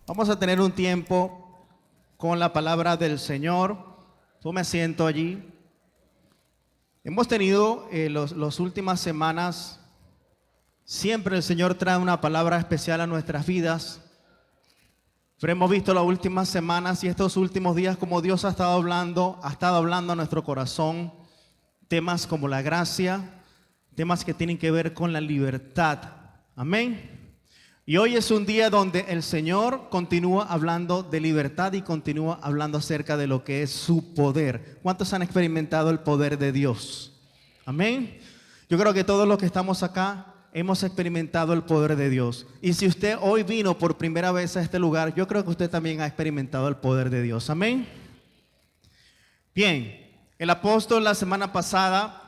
Vamos a tener un tiempo con la palabra del Señor. Yo me siento allí. Hemos tenido las últimas semanas, siempre el Señor trae una palabra especial a nuestras vidas. Pero hemos visto las últimas semanas y estos últimos días como Dios ha estado hablando a nuestro corazón. Temas como la gracia, temas que tienen que ver con la libertad. Amén. Y hoy es un día donde el Señor continúa hablando de libertad y continúa hablando acerca de lo que es su poder. ¿Cuántos han experimentado el poder de Dios? Amén. Yo creo que todos los que estamos acá hemos experimentado el poder de Dios. Y si usted hoy vino por primera vez a este lugar, yo creo que usted también ha experimentado el poder de Dios. Amén. Bien, el apóstol la semana pasada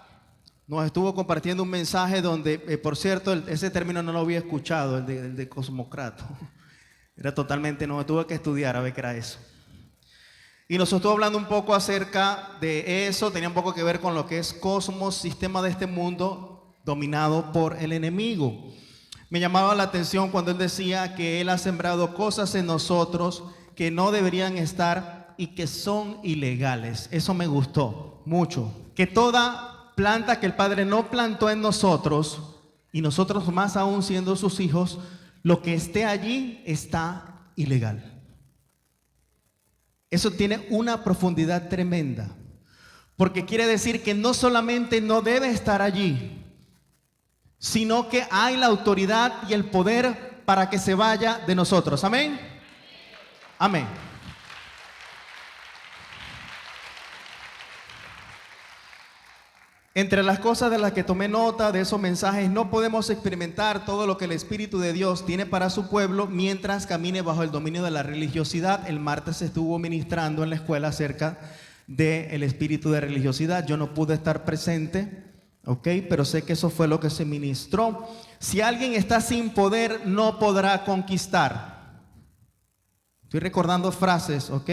nos estuvo compartiendo un mensaje donde, por cierto, ese término no lo había escuchado, el de cosmocrato. Era totalmente, no, tuve que estudiar a ver qué era eso. Y nos estuvo hablando un poco acerca de eso, tenía un poco que ver con lo que es cosmos, sistema de este mundo dominado por el enemigo. Me llamaba la atención cuando él decía que él ha sembrado cosas en nosotros que no deberían estar y que son ilegales. Eso me gustó mucho. Que toda planta que el Padre no plantó en nosotros, y nosotros más aún siendo sus hijos, lo que esté allí está ilegal. Eso tiene una profundidad tremenda, porque quiere decir que no solamente no debe estar allí, sino que hay la autoridad y el poder para que se vaya de nosotros. Amén. Amén. Entre las cosas de las que tomé nota de esos mensajes, no podemos experimentar todo lo que el Espíritu de Dios tiene para su pueblo mientras camine bajo el dominio de la religiosidad. El martes se estuvo ministrando en la escuela acerca del espíritu de religiosidad. Yo no pude estar presente, ¿ok? Pero sé que eso fue lo que se ministró. Si alguien está sin poder, no podrá conquistar. Estoy recordando frases, ¿ok?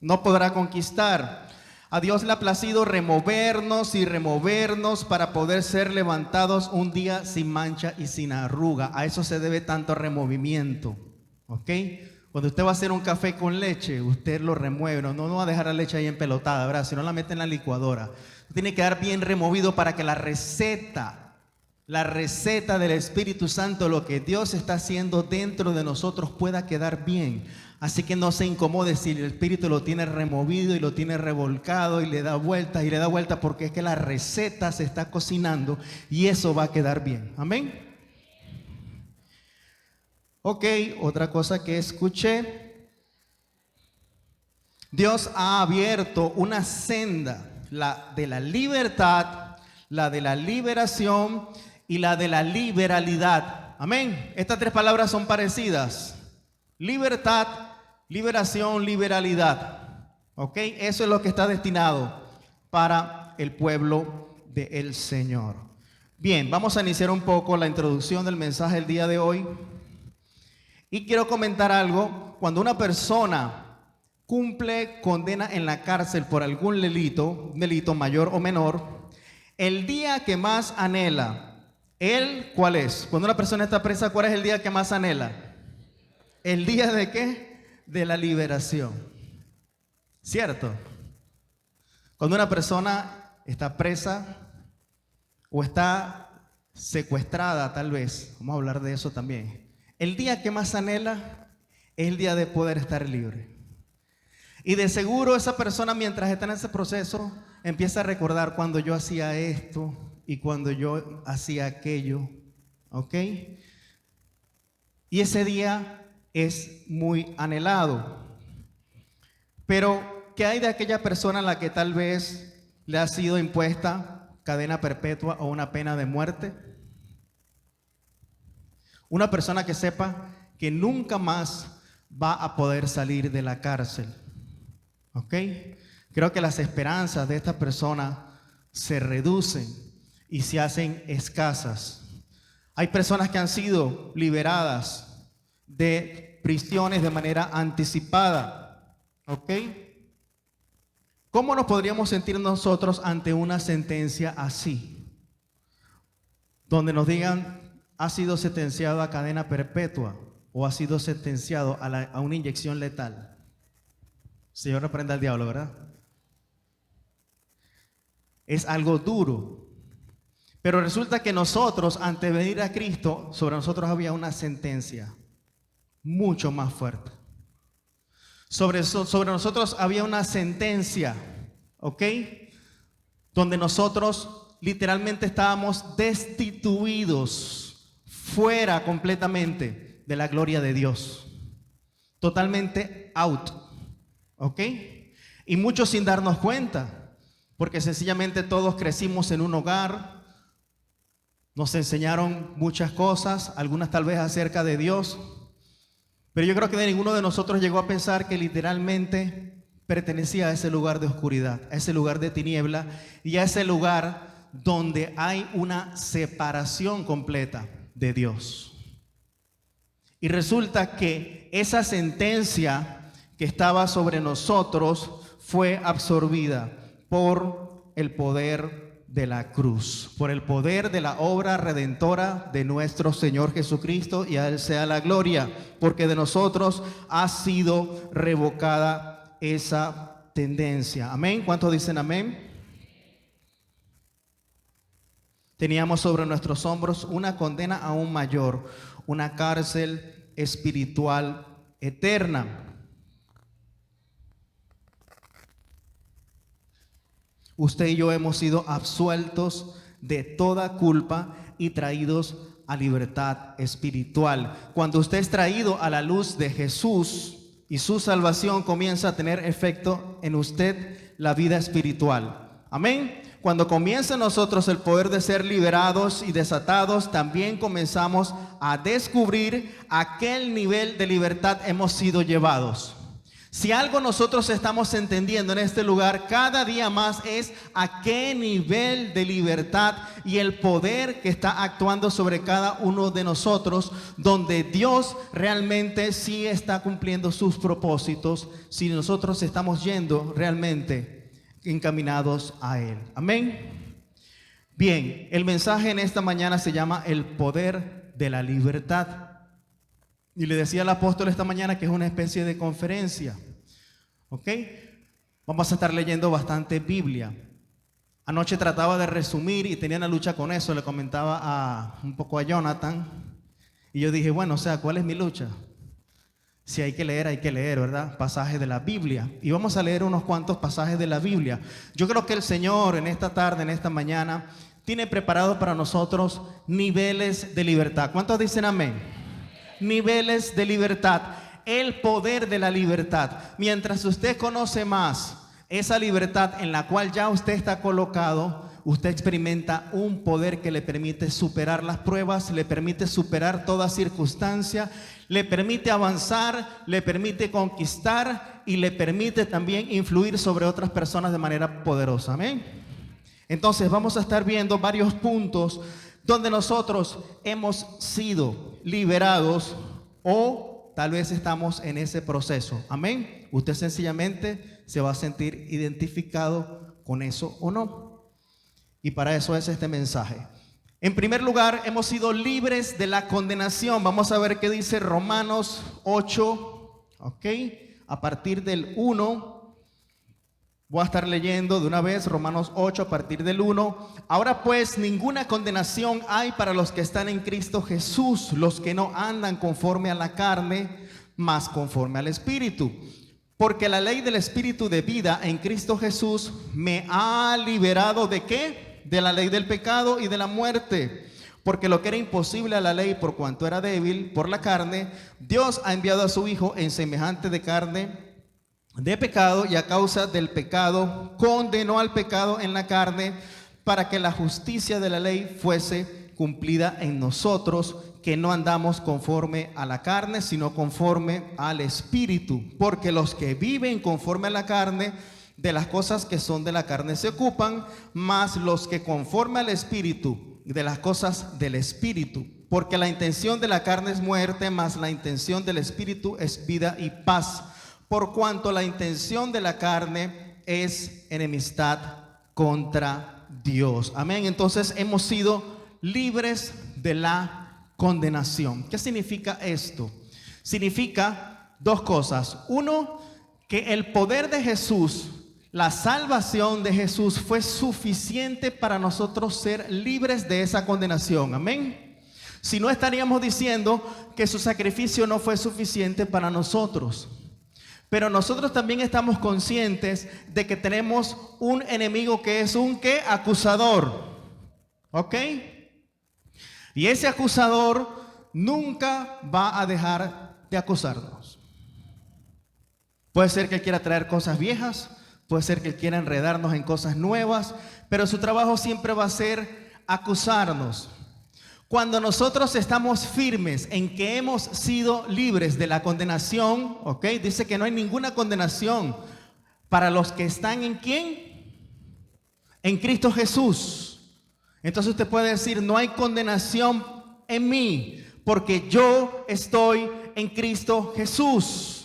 No podrá conquistar. A Dios le ha placido removernos y removernos para poder ser levantados un día sin mancha y sin arruga. A eso se debe tanto removimiento, ¿ok? Cuando usted va a hacer un café con leche, usted lo remueve, no va a dejar la leche ahí empelotada, ¿verdad? Si no la mete en la licuadora. Tiene que quedar bien removido para que la receta del Espíritu Santo, lo que Dios está haciendo dentro de nosotros pueda quedar bien. Así que no se incomode si el Espíritu lo tiene removido y lo tiene revolcado y le da vueltas y le da vueltas, porque es que la receta se está cocinando y eso va a quedar bien. Amén. Ok, otra cosa que escuché. Dios ha abierto una senda, la de la libertad, la de la liberación y la de la liberalidad. Amén. Estas tres palabras son parecidas. Libertad, liberación, liberalidad. ¿Ok? Eso es lo que está destinado para el pueblo del Señor. Bien, vamos a iniciar un poco la introducción del mensaje del día de hoy. Y quiero comentar algo. Cuando una persona cumple condena en la cárcel por algún delito mayor o menor, el día que más anhela, ¿cuál es? Cuando una persona está presa, ¿cuál es el día que más anhela? ¿El día de qué? De la liberación. ¿Cierto? Cuando una persona está presa o está secuestrada, tal vez, vamos a hablar de eso también, el día que más anhela es el día de poder estar libre. Y de seguro esa persona, mientras está en ese proceso, empieza a recordar cuando yo hacía esto y cuando yo hacía aquello, ¿ok? Y ese día es muy anhelado. Pero, ¿qué hay de aquella persona a la que tal vez le ha sido impuesta cadena perpetua o una pena de muerte? Una persona que sepa que nunca más va a poder salir de la cárcel. ¿Ok? Creo que las esperanzas de esta persona se reducen y se hacen escasas. Hay personas que han sido liberadas de prisiones de manera anticipada. ¿Ok? ¿Cómo nos podríamos sentir nosotros ante una sentencia así? Donde nos digan, ha sido sentenciado a cadena perpetua. o ha sido sentenciado a una inyección letal? Señor, reprenda al diablo, ¿verdad? Es algo duro. Pero resulta que nosotros, antes de venir a Cristo, sobre nosotros había una sentencia mucho más fuerte. Sobre nosotros había una sentencia, ¿ok? Donde nosotros literalmente estábamos destituidos, fuera completamente de la gloria de Dios. Totalmente out, ¿ok? Y muchos sin darnos cuenta, porque sencillamente todos crecimos en un hogar, nos enseñaron muchas cosas, algunas tal vez acerca de Dios, pero yo creo que ninguno de nosotros llegó a pensar que literalmente pertenecía a ese lugar de oscuridad, a ese lugar de tiniebla y a ese lugar donde hay una separación completa de Dios. Y resulta que esa sentencia que estaba sobre nosotros fue absorbida por el poder de la cruz, por el poder de la obra redentora de nuestro Señor Jesucristo, y a Él sea la gloria, porque de nosotros ha sido revocada esa tendencia. Amén. ¿Cuántos dicen amén? Teníamos sobre nuestros hombros una condena aún mayor, una cárcel espiritual eterna. Usted y yo hemos sido absueltos de toda culpa y traídos a libertad espiritual. Cuando usted es traído a la luz de Jesús y su salvación comienza a tener efecto en usted, la vida espiritual. Amén. Cuando comienza en nosotros el poder de ser liberados y desatados, también comenzamos a descubrir a qué nivel de libertad hemos sido llevados. Si algo nosotros estamos entendiendo en este lugar cada día más es a qué nivel de libertad y el poder que está actuando sobre cada uno de nosotros, donde Dios realmente sí está cumpliendo sus propósitos, si nosotros estamos yendo realmente encaminados a Él. Amén. Bien, el mensaje en esta mañana se llama el poder de la libertad. Y le decía al apóstol esta mañana que es una especie de conferencia. ¿Ok? Vamos a estar leyendo bastante Biblia. Anoche trataba de resumir y tenía una lucha con eso. Le comentaba un poco a Jonathan. Y yo dije, bueno, o sea, ¿cuál es mi lucha? Si hay que leer, ¿verdad? Pasajes de la Biblia. Y vamos a leer unos cuantos pasajes de la Biblia. Yo creo que el Señor en esta tarde, en esta mañana, tiene preparado para nosotros niveles de libertad. ¿Cuántos dicen amén? Niveles de libertad, el poder de la libertad. Mientras usted conoce más esa libertad en la cual ya usted está colocado, usted experimenta un poder que le permite superar las pruebas, le permite superar toda circunstancia, le permite avanzar, le permite conquistar y le permite también influir sobre otras personas de manera poderosa. Amén. Entonces vamos a estar viendo varios puntos donde nosotros hemos sido liberados o tal vez estamos en ese proceso. Amén. Usted sencillamente se va a sentir identificado con eso o no. Y para eso es este mensaje. En primer lugar, hemos sido libres de la condenación. Vamos a ver qué dice Romanos 8, ¿ok? A partir del 1. Voy a estar leyendo de una vez Romanos 8 a partir del 1. Ahora pues ninguna condenación hay para los que están en Cristo Jesús, los que no andan conforme a la carne, mas conforme al Espíritu. Porque la ley del Espíritu de vida en Cristo Jesús me ha liberado ¿de qué? De la ley del pecado y de la muerte. Porque lo que era imposible a la ley por cuanto era débil por la carne, Dios ha enviado a su Hijo en semejante de carne de pecado, y a causa del pecado condenó al pecado en la carne, para que la justicia de la ley fuese cumplida en nosotros, que no andamos conforme a la carne, sino conforme al Espíritu. Porque los que viven conforme a la carne, de las cosas que son de la carne se ocupan, mas los que conforme al Espíritu, de las cosas del Espíritu. Porque la intención de la carne es muerte, mas la intención del Espíritu es vida y paz. Por cuanto la intención de la carne es enemistad contra Dios. Amén. Entonces hemos sido libres de la condenación. ¿Qué significa esto? significa dos cosas. Uno, que el poder de Jesús, la salvación de Jesús fue suficiente para nosotros ser libres de esa condenación. Amén. Si no, estaríamos diciendo que su sacrificio no fue suficiente para nosotros. Pero nosotros también estamos conscientes de que tenemos un enemigo que es un ¿qué? Acusador. ¿Ok? Y ese acusador nunca va a dejar de acusarnos. Puede ser que él quiera traer cosas viejas, puede ser que él quiera enredarnos en cosas nuevas, pero su trabajo siempre va a ser acusarnos. Cuando nosotros estamos firmes en que hemos sido libres de la condenación, ¿ok? Dice que no hay ninguna condenación para los que están ¿en quién? En Cristo Jesús. Entonces usted puede decir, no hay condenación en mí, porque yo estoy en Cristo Jesús.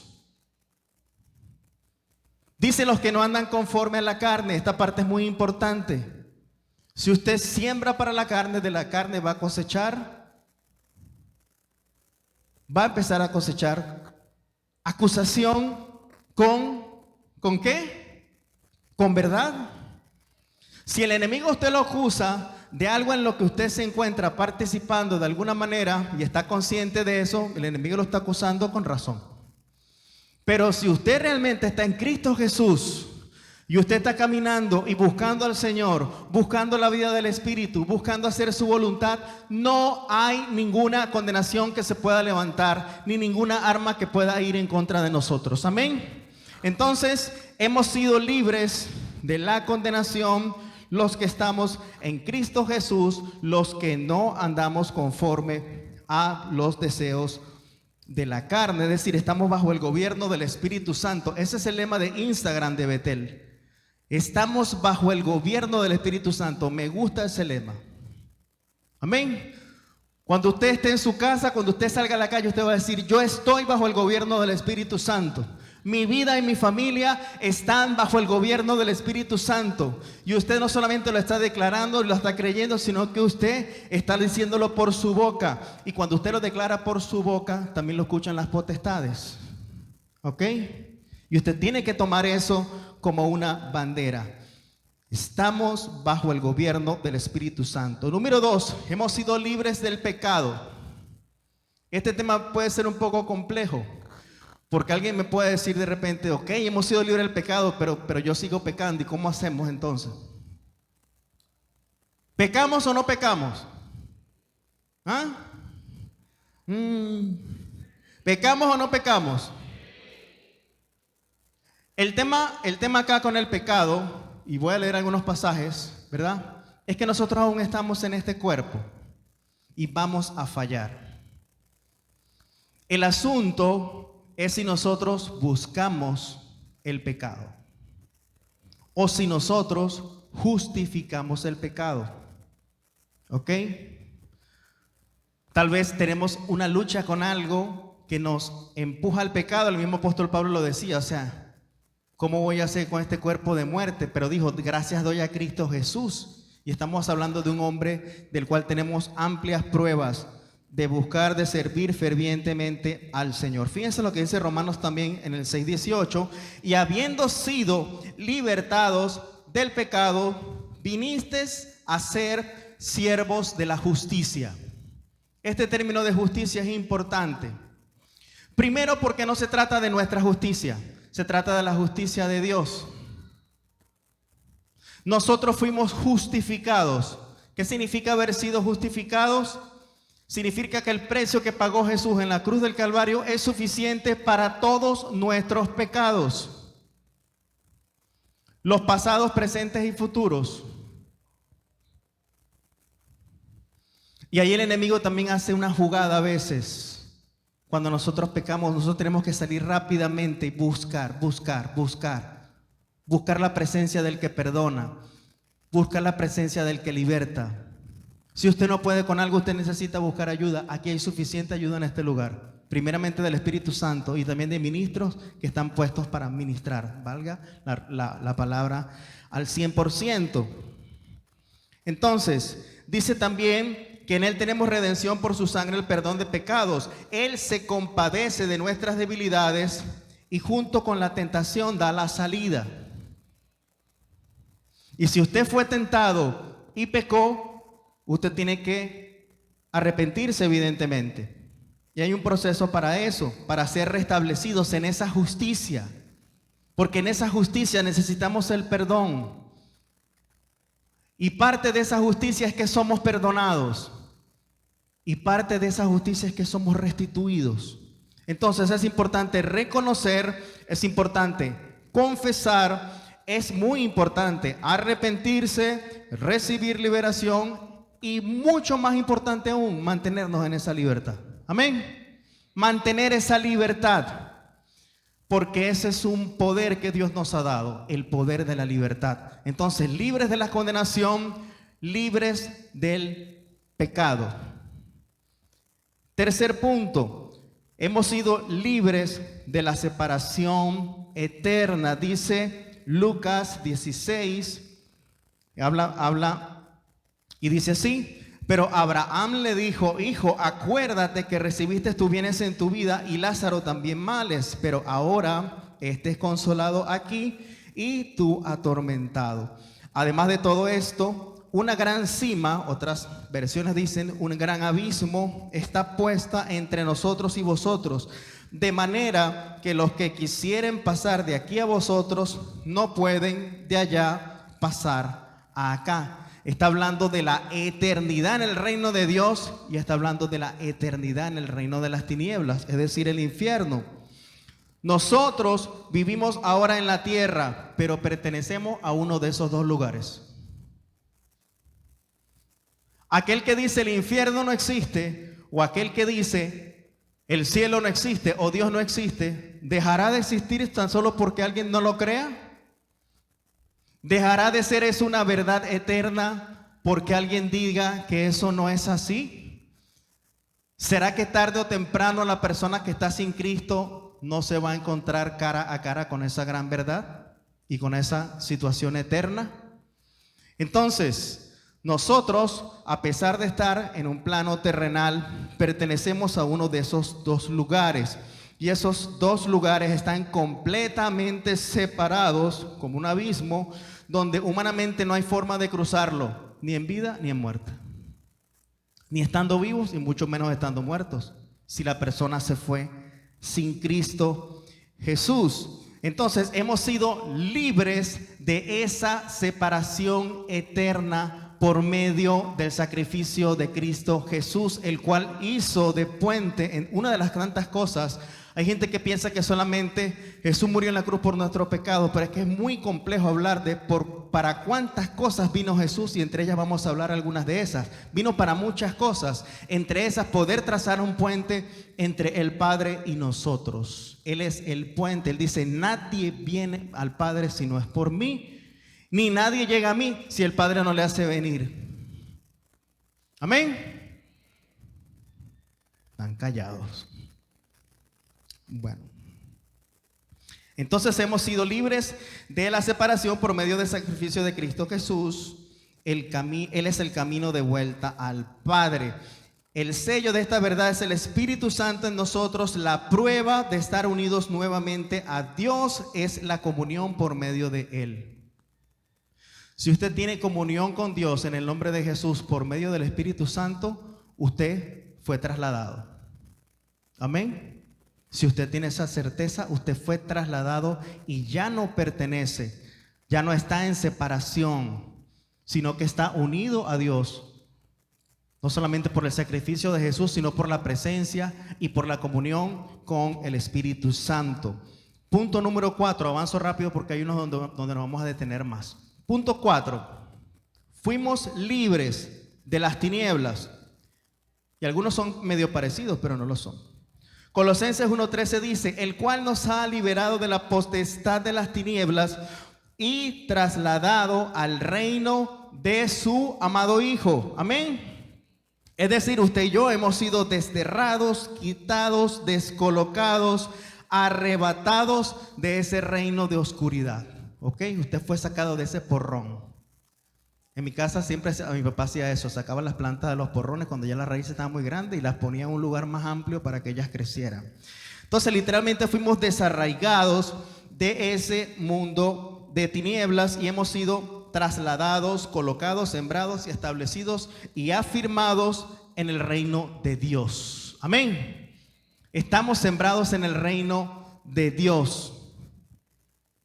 Dice los que no andan conforme a la carne. Esta parte es muy importante. Si usted siembra para la carne, de la carne va a cosechar. Va a empezar a cosechar acusación ¿con qué? Con verdad. Si el enemigo usted lo acusa de algo en lo que usted se encuentra participando de alguna manera y está consciente de eso, el enemigo lo está acusando con razón. Pero si usted realmente está en Cristo Jesús y usted está caminando y buscando al Señor, buscando la vida del Espíritu, buscando hacer su voluntad, no hay ninguna condenación que se pueda levantar, ni ninguna arma que pueda ir en contra de nosotros. Amén. Entonces, hemos sido libres de la condenación los que estamos en Cristo Jesús, los que no andamos conforme a los deseos de la carne, es decir, estamos bajo el gobierno del Espíritu Santo. Ese es el lema de Instagram de Betel. Estamos bajo el gobierno del Espíritu Santo. Me gusta ese lema. Amén. Cuando usted esté en su casa, cuando usted salga a la calle, usted va a decir, yo estoy bajo el gobierno del Espíritu Santo. Mi vida y mi familia están bajo el gobierno del Espíritu Santo. Y usted no solamente lo está declarando y lo está creyendo, sino que usted está diciéndolo por su boca. Y cuando usted lo declara por su boca, también lo escuchan las potestades. ¿Ok? Y usted tiene que tomar eso como una bandera. Estamos bajo el gobierno del Espíritu Santo. Número 2, hemos sido libres del pecado. Este tema puede ser un poco complejo. Porque alguien me puede decir de repente, ok, hemos sido libres del pecado, pero yo sigo pecando. ¿Y cómo hacemos entonces? ¿Pecamos o no pecamos? ¿Ah? ¿Pecamos o no pecamos? El tema acá con el pecado, y voy a leer algunos pasajes, ¿verdad? Es que nosotros aún estamos en este cuerpo y vamos a fallar. El asunto es si nosotros buscamos el pecado o si nosotros justificamos el pecado. ¿Ok? Tal vez tenemos una lucha con algo que nos empuja al pecado. El mismo apóstol Pablo lo decía, o sea, ¿cómo voy a hacer con este cuerpo de muerte? Pero dijo, gracias doy a Cristo Jesús. Y estamos hablando de un hombre del cual tenemos amplias pruebas de buscar, de servir fervientemente al Señor. Fíjense lo que dice Romanos también en el 6:18. Y habiendo sido libertados del pecado, vinisteis a ser siervos de la justicia. Este término de justicia es importante. Primero, porque no se trata de nuestra justicia, se trata de la justicia de Dios. Nosotros fuimos justificados. ¿Qué significa haber sido justificados? Significa que el precio que pagó Jesús en la cruz del Calvario es suficiente para todos nuestros pecados, los pasados, presentes y futuros. Y ahí el enemigo también hace una jugada a veces. Cuando nosotros pecamos, nosotros tenemos que salir rápidamente y buscar la presencia del que perdona, buscar la presencia del que liberta. Si usted no puede con algo, usted necesita buscar ayuda. Aquí hay suficiente ayuda en este lugar. Primeramente del Espíritu Santo y también de ministros que están puestos para ministrar. Valga la palabra al 100%. Entonces, dice también que en Él tenemos redención por su sangre, el perdón de pecados. Él se compadece de nuestras debilidades y junto con la tentación da la salida. Y si usted fue tentado y pecó, usted tiene que arrepentirse, evidentemente. Y hay un proceso para eso, para ser restablecidos en esa justicia. Porque en esa justicia necesitamos el perdón. Y parte de esa justicia es que somos perdonados. Y parte de esa justicia es que somos restituidos. Entonces es importante reconocer, es importante confesar, es muy importante arrepentirse, recibir liberación y mucho más importante aún, mantenernos en esa libertad. Amén. Mantener esa libertad. Porque ese es un poder que Dios nos ha dado, el poder de la libertad. Entonces, libres de la condenación, libres del pecado. Tercer punto, hemos sido libres de la separación eterna. Dice Lucas 16, habla y dice así: pero Abraham le dijo: hijo, acuérdate que recibiste tus bienes en tu vida y Lázaro también males, pero ahora estés consolado aquí y tú atormentado. Además de todo esto, una gran cima, otras versiones dicen un gran abismo, está puesta entre nosotros y vosotros, de manera que los que quisieren pasar de aquí a vosotros no pueden de allá pasar a acá. Está hablando de la eternidad en el reino de Dios y está hablando de la eternidad en el reino de las tinieblas, es decir, el infierno. Nosotros vivimos ahora en la tierra, pero pertenecemos a uno de esos dos lugares. Aquel que dice el infierno no existe, o aquel que dice el cielo no existe o Dios no existe, ¿dejará de existir tan solo porque alguien no lo crea? ¿Dejará de ser eso una verdad eterna porque alguien diga que eso no es así? ¿Será que tarde o temprano la persona que está sin Cristo no se va a encontrar cara a cara con esa gran verdad y con esa situación eterna? Entonces, nosotros, a pesar de estar en un plano terrenal, pertenecemos a uno de esos dos lugares. Y esos dos lugares están completamente separados como un abismo donde humanamente no hay forma de cruzarlo, ni en vida ni en muerte. Ni estando vivos y mucho menos estando muertos, si la persona se fue sin Cristo Jesús. Entonces hemos sido libres de esa separación eterna por medio del sacrificio de Cristo Jesús, el cual hizo de puente en una de las tantas cosas. Hay gente que piensa que solamente Jesús murió en la cruz por nuestro pecado, pero es que es muy complejo hablar de para cuántas cosas vino Jesús, y entre ellas vamos a hablar algunas de esas. Vino para muchas cosas, entre esas poder trazar un puente entre el Padre y nosotros. Él es el puente. Él dice: nadie viene al Padre si no es por mí, ni nadie llega a mí si el Padre no le hace venir. Amén. Están callados. Bueno, entonces hemos sido libres de la separación por medio del sacrificio de Cristo Jesús. Él es el camino de vuelta al Padre. El sello de esta verdad es el Espíritu Santo en nosotros. La prueba de estar unidos nuevamente a Dios es la comunión por medio de Él. Si usted tiene comunión con Dios en el nombre de Jesús por medio del Espíritu Santo, usted fue trasladado. Amén. Si usted tiene esa certeza, usted fue trasladado y ya no pertenece, ya no está en separación, sino que está unido a Dios. No solamente por el sacrificio de Jesús, sino por la presencia y por la comunión con el Espíritu Santo. Punto número 4, avanzo rápido porque hay unos donde nos vamos a detener más. Punto 4, fuimos libres de las tinieblas. Y algunos son medio parecidos, pero no lo son. Colosenses 1:13 dice: el cual nos ha liberado de la potestad de las tinieblas y trasladado al reino de su amado Hijo. Amén. Es decir, usted y yo hemos sido desterrados, quitados, descolocados, arrebatados de ese reino de oscuridad. ¿Ok? Usted fue sacado de ese porrón. En mi casa siempre a mi papá hacía eso, sacaba las plantas de los porrones cuando ya la raíz estaba muy grande y las ponía en un lugar más amplio para que ellas crecieran. Entonces literalmente fuimos desarraigados de ese mundo de tinieblas y hemos sido trasladados, colocados, sembrados y establecidos y afirmados en el reino de Dios. Amén. Estamos sembrados en el reino de Dios.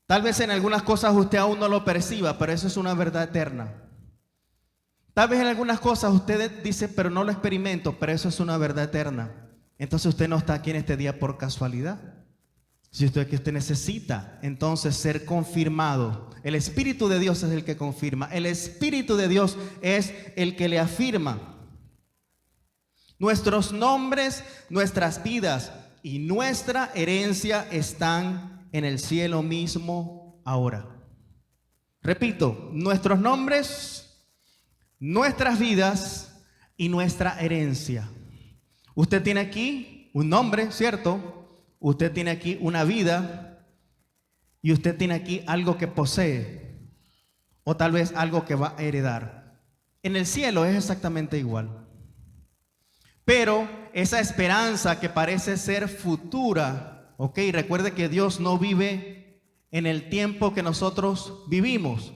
Tal vez en algunas cosas usted aún no lo perciba, pero eso es una verdad eterna. Tal vez en algunas cosas usted dice, pero no lo experimento, pero eso es una verdad eterna. Entonces usted no está aquí en este día por casualidad. Si usted necesita entonces ser confirmado. El Espíritu de Dios es el que confirma. El Espíritu de Dios es el que le afirma. Nuestros nombres, nuestras vidas y nuestra herencia están en el cielo mismo ahora. Repito, nuestros nombres, nuestras vidas y nuestra herencia. Usted tiene aquí un nombre, ¿cierto? Usted tiene aquí una vida y usted tiene aquí algo que posee o tal vez algo que va a heredar. En el cielo es exactamente igual. Pero esa esperanza que parece ser futura, ¿ok? Recuerde que Dios no vive en el tiempo que nosotros vivimos.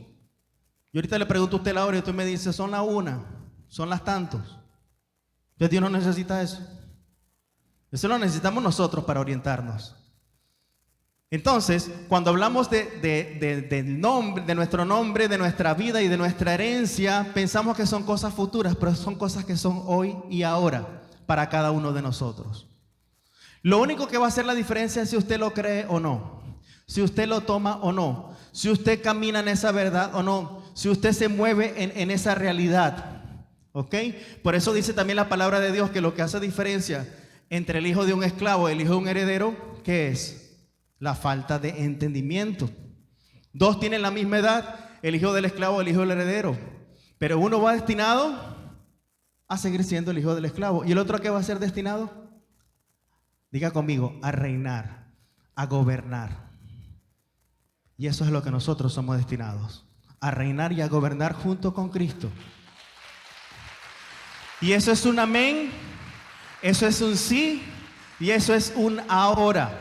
Yo ahorita le pregunto a usted la hora y usted me dice, son la una, son las tantos. Entonces Dios no necesita eso. Eso lo necesitamos nosotros para orientarnos. Entonces, cuando hablamos del nombre, de nuestro nombre, de nuestra vida y de nuestra herencia, pensamos que son cosas futuras, pero son cosas que son hoy y ahora para cada uno de nosotros. Lo único que va a hacer la diferencia es si usted lo cree o no, si usted lo toma o no, si usted camina en esa verdad o no, si usted se mueve en esa realidad. ¿Ok? Por eso dice también la palabra de Dios que lo que hace diferencia entre el hijo de un esclavo y el hijo de un heredero, ¿qué es? La falta de entendimiento. Dos tienen la misma edad, el hijo del esclavo y el hijo del heredero, pero uno va destinado a seguir siendo el hijo del esclavo. ¿Y el otro a qué va a ser destinado? Diga conmigo, a reinar, a gobernar. Y eso es lo que nosotros somos destinados, a reinar y a gobernar junto con Cristo. Y eso es un amén, eso es un sí y eso es un ahora.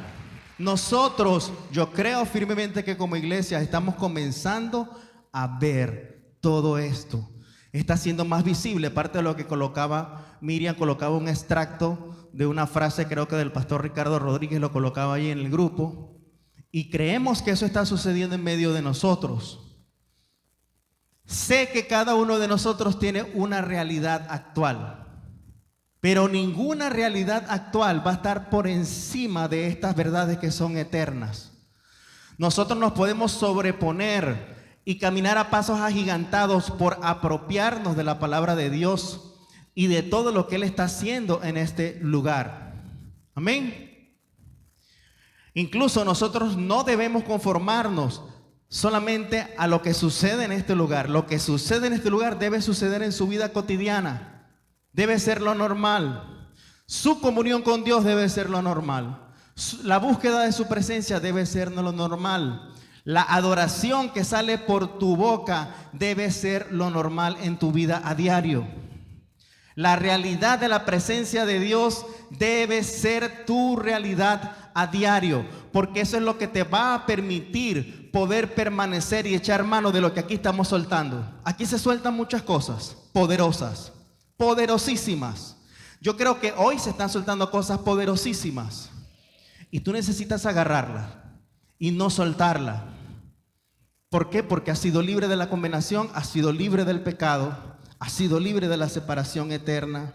Nosotros, yo creo firmemente que como iglesia estamos comenzando a ver todo esto. Está siendo más visible, parte de lo que colocaba Miriam, colocaba un extracto de una frase, creo que del pastor Ricardo Rodríguez, lo colocaba ahí en el grupo. Y creemos que eso está sucediendo en medio de nosotros. Sé que cada uno de nosotros tiene una realidad actual, pero ninguna realidad actual va a estar por encima de estas verdades que son eternas. Nosotros nos podemos sobreponer y caminar a pasos agigantados por apropiarnos de la palabra de Dios y de todo lo que Él está haciendo en este lugar. Amén. Incluso nosotros no debemos conformarnos solamente a lo que sucede en este lugar. Lo que sucede en este lugar debe suceder en su vida cotidiana. Debe ser lo normal. Su comunión con Dios debe ser lo normal. La búsqueda de su presencia debe ser lo normal. La adoración que sale por tu boca debe ser lo normal en tu vida a diario. La realidad de la presencia de Dios debe ser tu realidad a diario, porque eso es lo que te va a permitir poder permanecer y echar mano de lo que aquí estamos soltando. Aquí se sueltan muchas cosas poderosas, poderosísimas. Yo creo que hoy se están soltando cosas poderosísimas y tú necesitas agarrarla y no soltarla. ¿Por qué? Porque has sido libre de la condenación, has sido libre del pecado, has sido libre de la separación eterna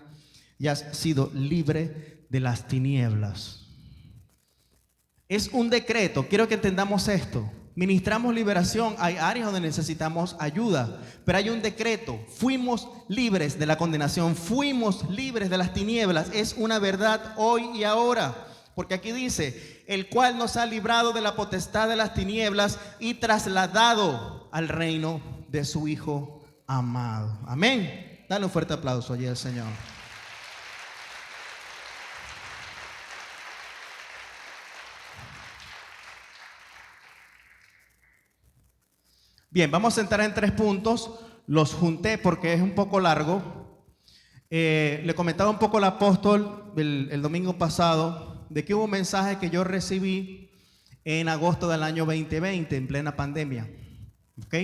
y has sido libre de las tinieblas. Es un decreto, quiero que entendamos esto. Ministramos liberación, hay áreas donde necesitamos ayuda, pero hay un decreto. Fuimos libres de la condenación, fuimos libres de las tinieblas. Es una verdad hoy y ahora. Porque aquí dice, el cual nos ha librado de la potestad de las tinieblas y trasladado al reino de su Hijo amado. Amén. Dale un fuerte aplauso allí al Señor. Bien, vamos a entrar en 3 puntos. los junté porque es un poco largo. Le comentaba un poco al apóstol el domingo pasado de que hubo un mensaje que yo recibí en agosto del año 2020, en plena pandemia. ¿Ok?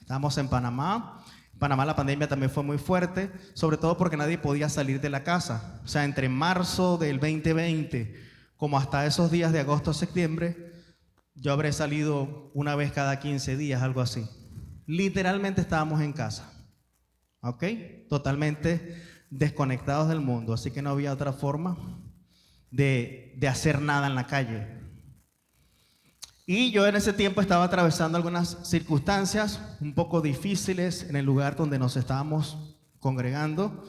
Estamos en Panamá. En Panamá la pandemia también fue muy fuerte, sobre todo porque nadie podía salir de la casa. O sea, entre marzo del 2020 como hasta esos días de agosto a septiembre, yo habré salido una vez cada 15 días, algo así. Literalmente estábamos en casa, ¿ok? Totalmente desconectados del mundo, así que no había otra forma de hacer nada en la calle. Y yo en ese tiempo estaba atravesando algunas circunstancias un poco difíciles en el lugar donde nos estábamos congregando.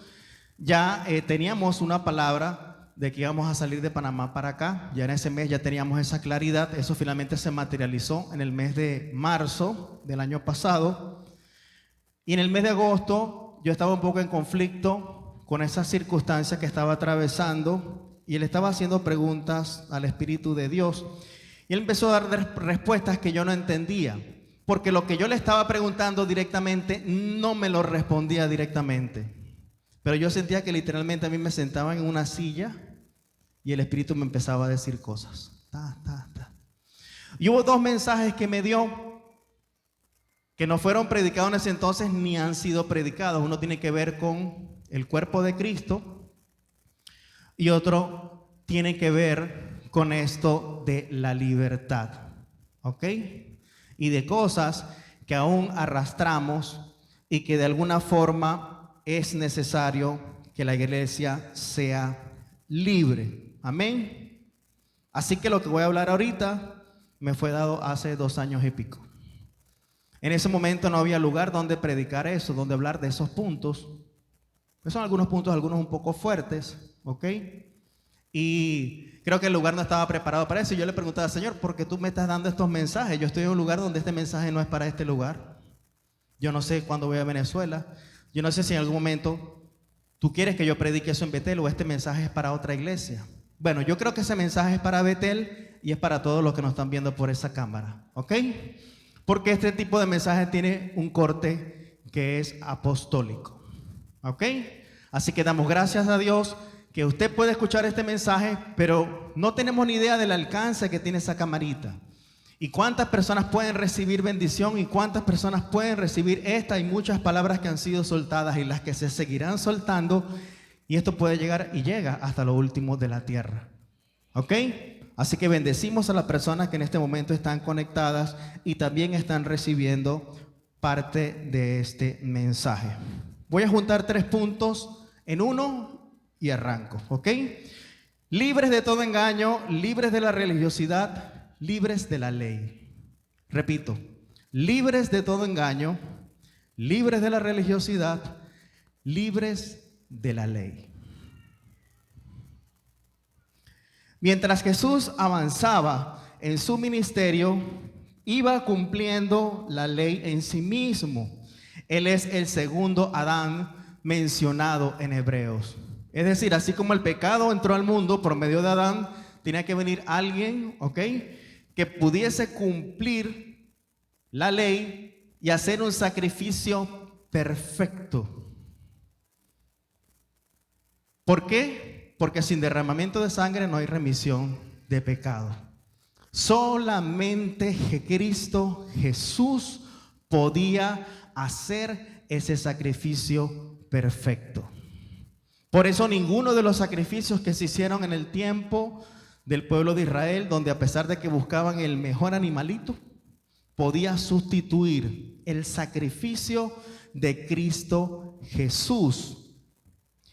Ya teníamos una palabra de que íbamos a salir de Panamá para acá. Ya en ese mes ya teníamos esa claridad. Eso finalmente se materializó en el mes de marzo del año pasado. Y en el mes de agosto yo estaba un poco en conflicto con esas circunstancias que estaba atravesando y él estaba haciendo preguntas al Espíritu de Dios. Y él empezó a dar respuestas que yo no entendía, porque lo que yo le estaba preguntando directamente no me lo respondía directamente. Pero yo sentía que literalmente a mí me sentaban en una silla y el Espíritu me empezaba a decir cosas. Y hubo 2 mensajes que me dio que no fueron predicados en ese entonces ni han sido predicados. Uno tiene que ver con el cuerpo de Cristo y otro tiene que ver con esto de la libertad, ¿ok? Y de cosas que aún arrastramos y que de alguna forma es necesario que la iglesia sea libre. Amén. Así que lo que voy a hablar ahorita me fue dado hace 2 años y pico. En ese momento no había lugar donde predicar eso, donde hablar de esos puntos. Son algunos puntos, algunos un poco fuertes, ¿ok? Y creo que el lugar no estaba preparado para eso. Y yo le preguntaba, Señor, ¿por qué tú me estás dando estos mensajes? Yo estoy en un lugar donde este mensaje no es para este lugar. Yo no sé cuándo voy a Venezuela. Yo no sé si en algún momento tú quieres que yo predique eso en Betel o este mensaje es para otra iglesia. Bueno, yo creo que ese mensaje es para Betel y es para todos los que nos están viendo por esa cámara, ¿ok? Porque este tipo de mensaje tiene un corte que es apostólico, ¿ok? Así que damos gracias a Dios que usted puede escuchar este mensaje, pero no tenemos ni idea del alcance que tiene esa camarita. Y cuántas personas pueden recibir bendición y cuántas personas pueden recibir esta y muchas palabras que han sido soltadas y las que se seguirán soltando. Y esto puede llegar y llega hasta lo último de la tierra. ¿Ok? Así que bendecimos a las personas que en este momento están conectadas y también están recibiendo parte de este mensaje. Voy a juntar 3 puntos en uno y arranco. ¿Ok? Libres de todo engaño, libres de la religiosidad, libres de la ley. Repito, libres de todo engaño, libres de la religiosidad, libres de la ley. Mientras Jesús avanzaba en su ministerio, iba cumpliendo la ley en sí mismo. Él es el segundo Adán mencionado en Hebreos. Es decir, así como el pecado entró al mundo por medio de Adán, tenía que venir alguien, ¿ok?, que pudiese cumplir la ley y hacer un sacrificio perfecto. ¿Por qué? Porque sin derramamiento de sangre no hay remisión de pecado. Solamente Cristo Jesús podía hacer ese sacrificio perfecto. Por eso ninguno de los sacrificios que se hicieron en el tiempo del pueblo de Israel, donde a pesar de que buscaban el mejor animalito, podía sustituir el sacrificio de Cristo Jesús.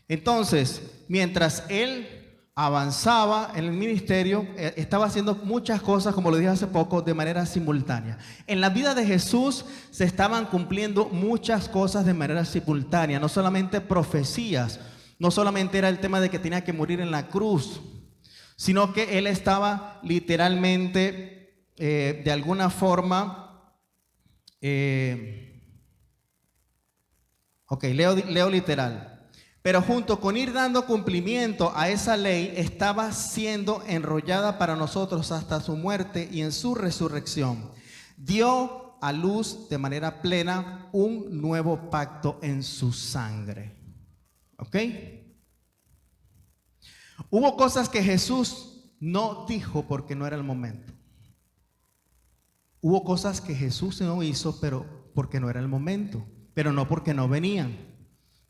Entonces, mientras él avanzaba en el ministerio, estaba haciendo muchas cosas, como lo dije hace poco, de manera simultánea. En la vida de Jesús se estaban cumpliendo muchas cosas de manera simultánea, no solamente profecías, no solamente era el tema de que tenía que morir en la cruz, sino que él estaba literalmente, de alguna forma, leo literal. Pero junto con ir dando cumplimiento a esa ley, estaba siendo enrollada para nosotros hasta su muerte y en su resurrección. Dio a luz de manera plena un nuevo pacto en su sangre. ¿Ok? Hubo cosas que Jesús no dijo porque no era el momento. Hubo cosas que Jesús no hizo, pero porque no era el momento, pero no porque no venían,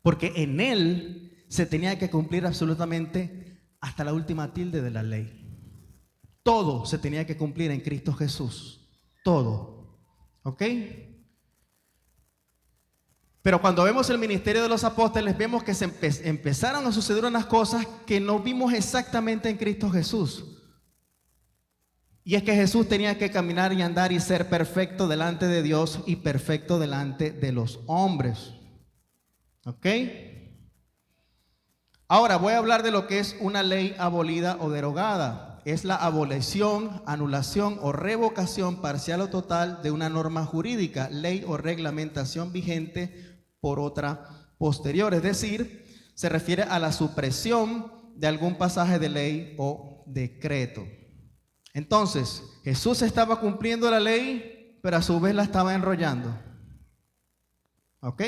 porque en Él se tenía que cumplir absolutamente hasta la última tilde de la ley. Todo se tenía que cumplir en Cristo Jesús, todo, ¿ok? Pero cuando vemos el ministerio de los apóstoles, vemos que empezaron a suceder unas cosas que no vimos exactamente en Cristo Jesús. Y es que Jesús tenía que caminar y andar y ser perfecto delante de Dios y perfecto delante de los hombres. ¿Ok? Ahora voy a hablar de lo que es una ley abolida o derogada. Es la abolición, anulación o revocación parcial o total de una norma jurídica, ley o reglamentación vigente por otra posterior. Es decir, se refiere a la supresión de algún pasaje de ley o decreto. Entonces, Jesús estaba cumpliendo la ley, pero a su vez la estaba enrollando. ¿Ok?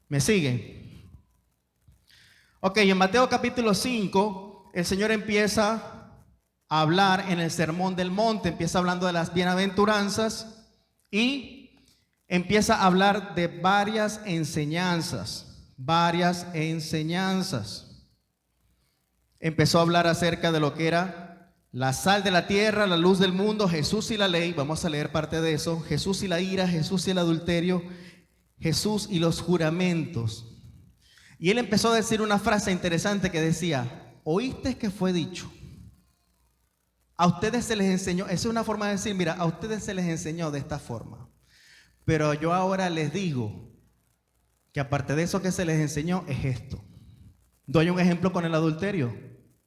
¿Me siguen? Ok, en Mateo capítulo 5, el Señor empieza a hablar en el Sermón del Monte, empieza hablando de las bienaventuranzas y empieza a hablar de varias enseñanzas. Empezó a hablar acerca de lo que era la sal de la tierra, la luz del mundo, Jesús y la ley. Vamos a leer parte de eso. Jesús y la ira, Jesús y el adulterio, Jesús y los juramentos. Y él empezó a decir una frase interesante que decía: ¿oíste que fue dicho? A ustedes se les enseñó. Esa es una forma de decir, mira, a ustedes se les enseñó de esta forma. Pero yo ahora les digo que aparte de eso que se les enseñó es esto. Doy un ejemplo con el adulterio,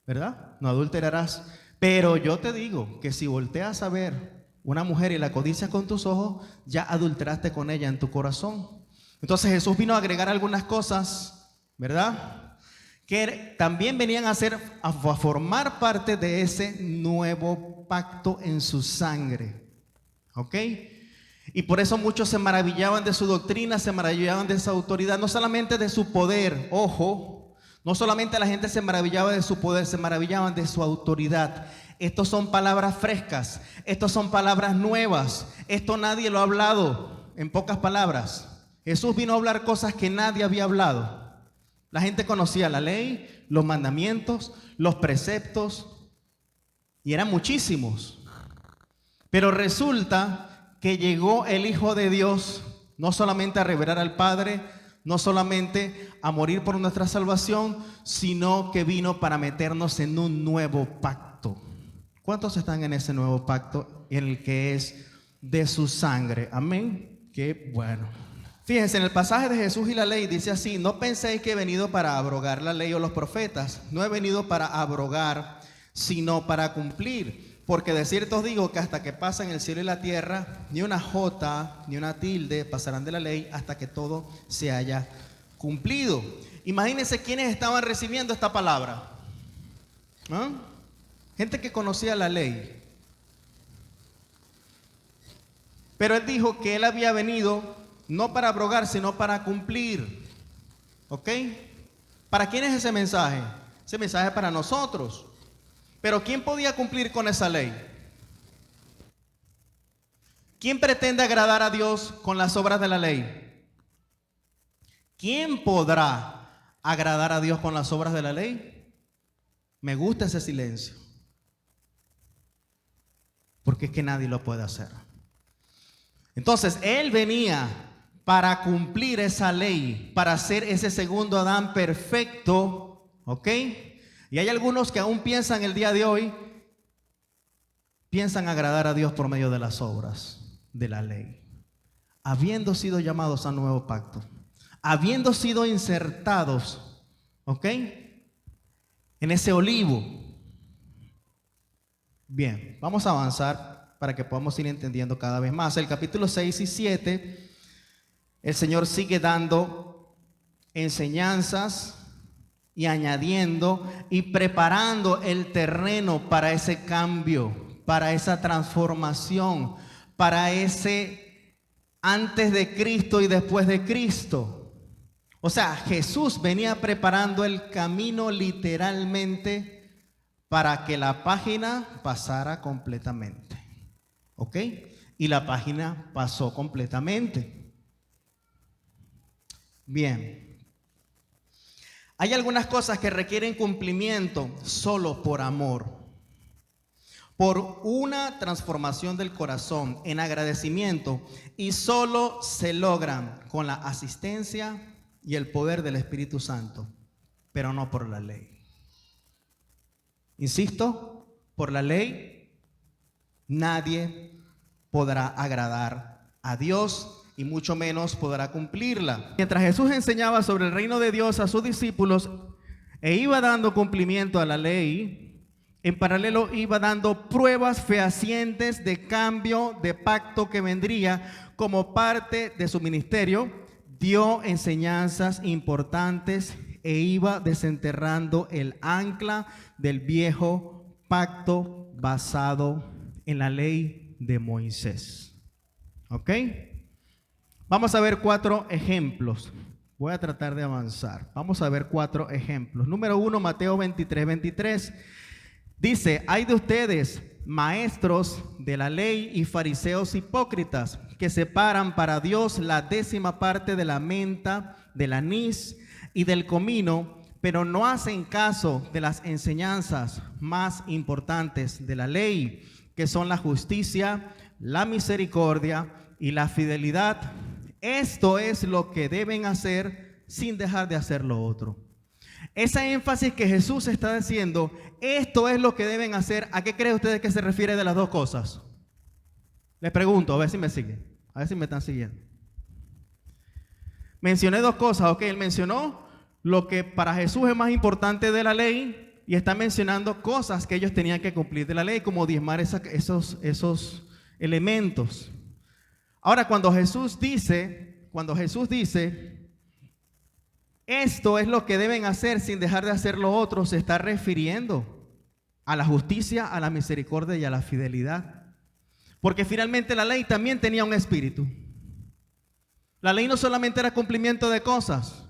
¿verdad? No adulterarás. Pero yo te digo que si volteas a ver una mujer y la codicias con tus ojos, ya adulteraste con ella en tu corazón. Entonces Jesús vino a agregar algunas cosas, ¿verdad? Que también venían a formar parte de ese nuevo pacto en su sangre. ¿Ok? Y por eso muchos se maravillaban de su doctrina, se maravillaban de esa autoridad, no solamente de su poder, ojo. No solamente la gente se maravillaba de su poder, se maravillaban de su autoridad. Estos son palabras frescas, estos son palabras nuevas. Esto nadie lo ha hablado, en pocas palabras. Jesús vino a hablar cosas que nadie había hablado. La gente conocía la ley, los mandamientos, los preceptos, y eran muchísimos. Pero resulta que llegó el Hijo de Dios, no solamente a revelar al Padre, no solamente a morir por nuestra salvación, sino que vino para meternos en un nuevo pacto. ¿Cuántos están en ese nuevo pacto en el que es de su sangre? Amén. Qué bueno. Fíjense, en el pasaje de Jesús y la ley dice así: no penséis que he venido para abrogar la ley o los profetas. No he venido para abrogar, sino para cumplir. Porque de cierto os digo que hasta que pasen el cielo y la tierra, ni una jota ni una tilde pasarán de la ley hasta que todo se haya cumplido. Imagínense quiénes estaban recibiendo esta palabra. ¿Ah? Gente que conocía la ley. Pero él dijo que él había venido no para abrogar, sino para cumplir. ¿Ok? ¿Para quién es ese mensaje? Ese mensaje es para nosotros. Pero ¿quién podía cumplir con esa ley? ¿Quién pretende agradar a Dios con las obras de la ley? ¿Quién podrá agradar a Dios con las obras de la ley? Me gusta ese silencio. Porque es que nadie lo puede hacer. Entonces, Él venía para cumplir esa ley, para ser ese segundo Adán perfecto, ¿ok? Y hay algunos que aún piensan el día de hoy, piensan agradar a Dios por medio de las obras de la ley, habiendo sido llamados a nuevo pacto, habiendo sido insertados, ¿ok? En ese olivo. Bien, vamos a avanzar para que podamos ir entendiendo cada vez más. El capítulo 6 y 7, el Señor sigue dando enseñanzas y añadiendo y preparando el terreno para ese cambio, para esa transformación, para ese antes de Cristo y después de Cristo. O sea, Jesús venía preparando el camino literalmente para que la página pasara completamente. ¿Ok? Y la página pasó completamente. Bien. Hay algunas cosas que requieren cumplimiento solo por amor. Por una transformación del corazón en agradecimiento, y solo se logran con la asistencia y el poder del Espíritu Santo, pero no por la ley. Insisto, por la ley nadie podrá agradar a Dios y mucho menos podrá cumplirla. Mientras Jesús enseñaba sobre el reino de Dios a sus discípulos e iba dando cumplimiento a la ley, en paralelo iba dando pruebas fehacientes de cambio de pacto que vendría como parte de su ministerio. Dio enseñanzas importantes e iba desenterrando el ancla del viejo pacto basado en la ley de Moisés. ¿Ok? Vamos a ver 4 ejemplos. Voy a tratar de avanzar. Vamos a ver 4 ejemplos. Número 1, Mateo 23:23. Dice: hay de ustedes, maestros de la ley y fariseos hipócritas, que separan para Dios la 10ª parte de la menta, del anís y del comino, pero no hacen caso de las enseñanzas más importantes de la ley, que son la justicia, la misericordia y la fidelidad. Esto es lo que deben hacer sin dejar de hacer lo otro. Esa énfasis que Jesús está diciendo, esto es lo que deben hacer, ¿a qué creen ustedes que se refiere de las dos cosas? Les pregunto, a ver si me siguen, a ver si me están siguiendo. Mencioné 2 cosas, ok, él mencionó lo que para Jesús es más importante de la ley y está mencionando cosas que ellos tenían que cumplir de la ley, como diezmar esos elementos. Ahora, cuando Jesús dice, esto es lo que deben hacer sin dejar de hacer lo otro, se está refiriendo a la justicia, a la misericordia y a la fidelidad. Porque finalmente la ley también tenía un espíritu. La ley no solamente era cumplimiento de cosas.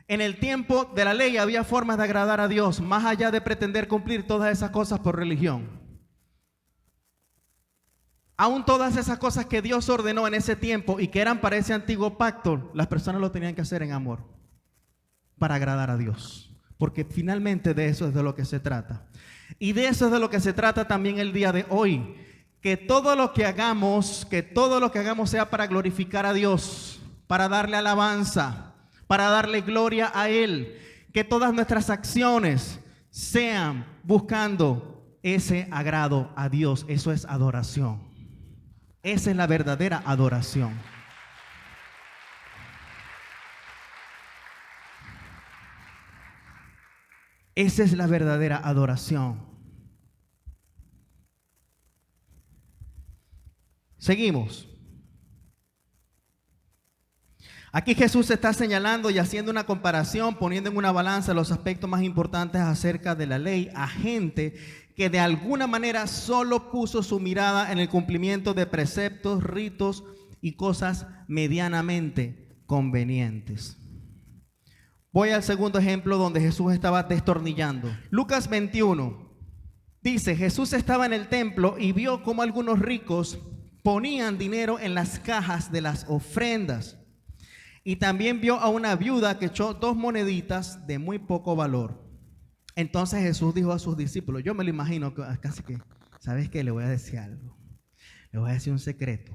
En el tiempo de la ley había formas de agradar a Dios, más allá de pretender cumplir todas esas cosas por religión. Aún todas esas cosas que Dios ordenó en ese tiempo y que eran para ese antiguo pacto, las personas lo tenían que hacer en amor, para agradar a Dios, porque finalmente de eso es de lo que se trata. Y de eso es de lo que se trata también el día de hoy, que todo lo que hagamos sea para glorificar a Dios, para darle alabanza, para darle gloria a Él, que todas nuestras acciones sean buscando ese agrado a Dios. Eso es adoración. Esa es la verdadera adoración. Esa es la verdadera adoración. Seguimos. Aquí Jesús está señalando y haciendo una comparación, poniendo en una balanza los aspectos más importantes acerca de la ley a gente que de alguna manera solo puso su mirada en el cumplimiento de preceptos, ritos y cosas medianamente convenientes. Voy al segundo ejemplo donde Jesús estaba destornillando. Lucas 21 dice: Jesús estaba en el templo y vio cómo algunos ricos ponían dinero en las cajas de las ofrendas. Y también vio a una viuda que echó 2 moneditas de muy poco valor. Entonces Jesús dijo a sus discípulos, yo me lo imagino, casi que, ¿sabes qué? Le voy a decir algo. Le voy a decir un secreto.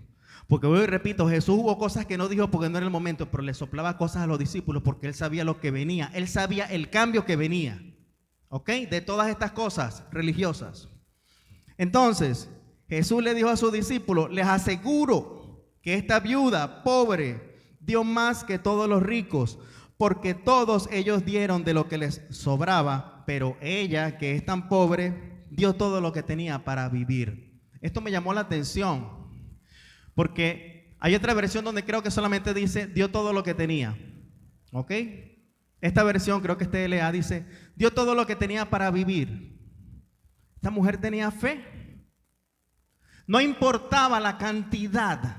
Porque hoy repito, Jesús hubo cosas que no dijo porque no era el momento, pero le soplaba cosas a los discípulos porque Él sabía lo que venía. Él sabía el cambio que venía, ¿ok? De todas estas cosas religiosas. Entonces, Jesús le dijo a sus discípulos, les aseguro que esta viuda pobre dio más que todos los ricos, porque todos ellos dieron de lo que les sobraba, pero ella, que es tan pobre, dio todo lo que tenía para vivir. Esto me llamó la atención, porque hay otra versión donde creo que solamente dice, dio todo lo que tenía, ¿ok? Esta versión, creo que es TLA, dice, dio todo lo que tenía para vivir. Esta mujer tenía fe. No importaba la cantidad.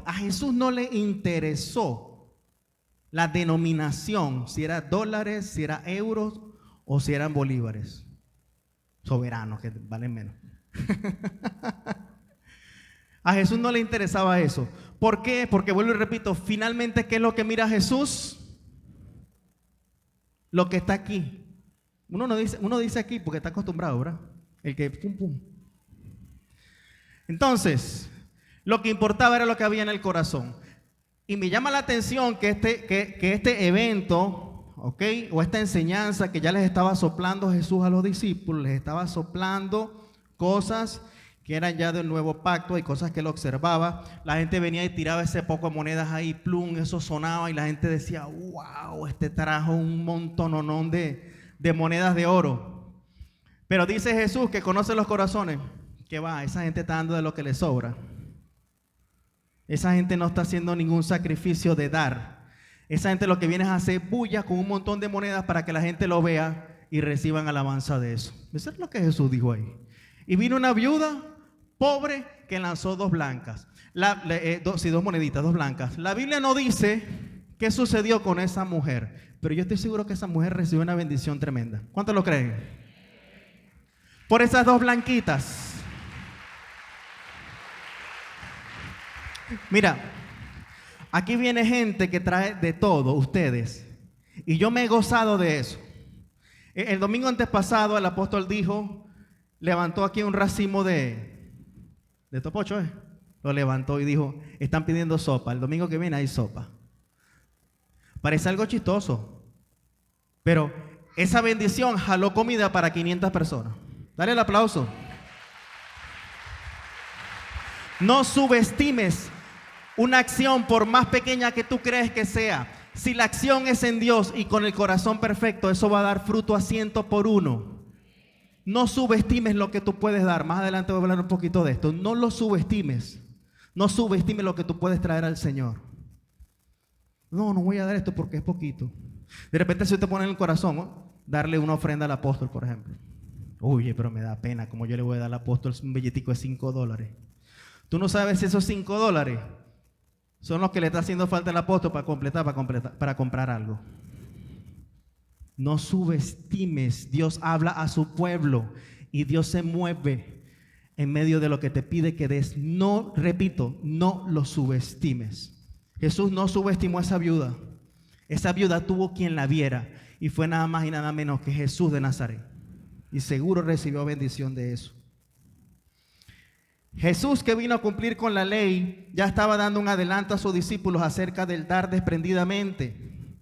A Jesús no le interesó la denominación, si era dólares, si era euros o si eran bolívares. Soberanos, que valen menos. A Jesús no le interesaba eso. ¿Por qué? Porque vuelvo y repito, finalmente, ¿qué es lo que mira Jesús? Lo que está aquí. Uno dice aquí porque está acostumbrado, ¿verdad? El que pum pum. Entonces, lo que importaba era lo que había en el corazón. Y me llama la atención que este evento, ¿ok? O esta enseñanza que ya les estaba soplando Jesús a los discípulos, les estaba soplando cosas que eran ya del nuevo pacto, hay cosas que él observaba. La gente venía y tiraba ese poco de monedas ahí, plum, eso sonaba y la gente decía, wow, este trajo un montononón de monedas de oro. Pero dice Jesús que conoce los corazones, que va, esa gente está dando de lo que le sobra. Esa gente no está haciendo ningún sacrificio de dar. Esa gente lo que viene es a hacer bulla con un montón de monedas para que la gente lo vea y reciban alabanza de eso. Eso es lo que Jesús dijo ahí. Y vino una viuda pobre que lanzó dos blancas. Dos moneditas, dos blancas. La Biblia no dice qué sucedió con esa mujer, pero yo estoy seguro que esa mujer recibió una bendición tremenda. ¿Cuántos lo creen? Por esas dos blanquitas. Mira, aquí viene gente que trae de todo, ustedes, y yo me he gozado de eso. El domingo antes pasado el apóstol dijo, levantó aquí un racimo de topocho, lo levantó y dijo, están pidiendo sopa, el domingo que viene hay sopa. Parece algo chistoso, pero esa bendición jaló comida para 500 personas. Dale el aplauso. No subestimes una acción por más pequeña que tú crees que sea. Si la acción es en Dios y con el corazón perfecto, eso va a dar fruto a 100%. No subestimes lo que tú puedes dar. Más adelante voy a hablar un poquito de esto. No lo subestimes. No subestimes lo que tú puedes traer al Señor. No voy a dar esto porque es poquito. De repente si te pone en el corazón, ¿no? Darle una ofrenda al apóstol, por ejemplo. Oye, pero me da pena, como yo le voy a dar al apóstol un billetico de $5. Tú no sabes si esos $5 son los que le está haciendo falta al apóstol para comprar algo. No subestimes. Dios habla a su pueblo y Dios se mueve en medio de lo que te pide que des. No, repito, no lo subestimes. Jesús no subestimó a esa viuda. Esa viuda tuvo quien la viera y fue nada más y nada menos que Jesús de Nazaret. Y seguro recibió bendición de eso. Jesús, que vino a cumplir con la ley, ya estaba dando un adelanto a sus discípulos acerca del dar desprendidamente.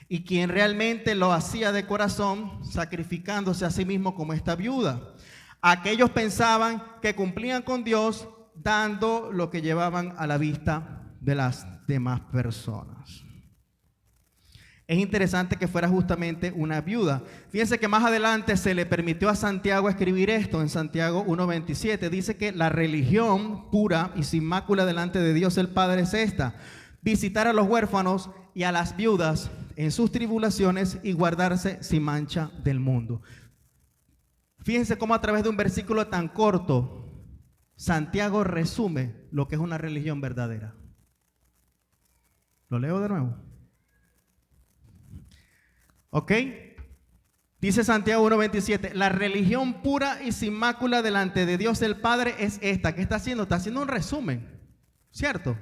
Y quien realmente lo hacía de corazón, sacrificándose a sí mismo como esta viuda. Aquellos pensaban que cumplían con Dios dando lo que llevaban a la vista de las demás personas. Es interesante que fuera justamente una viuda. Fíjense que más adelante se le permitió a Santiago escribir esto en Santiago 1:27. Dice que la religión pura y sin mácula delante de Dios el Padre es esta: visitar a los huérfanos y a las viudas en sus tribulaciones y guardarse sin mancha del mundo. Fíjense cómo a través de un versículo tan corto Santiago resume lo que es una religión verdadera. Lo leo de nuevo. ¿Ok? Dice Santiago 1:27, la religión pura y sin mácula delante de Dios el Padre es esta. ¿Qué está haciendo? Está haciendo un resumen, ¿cierto?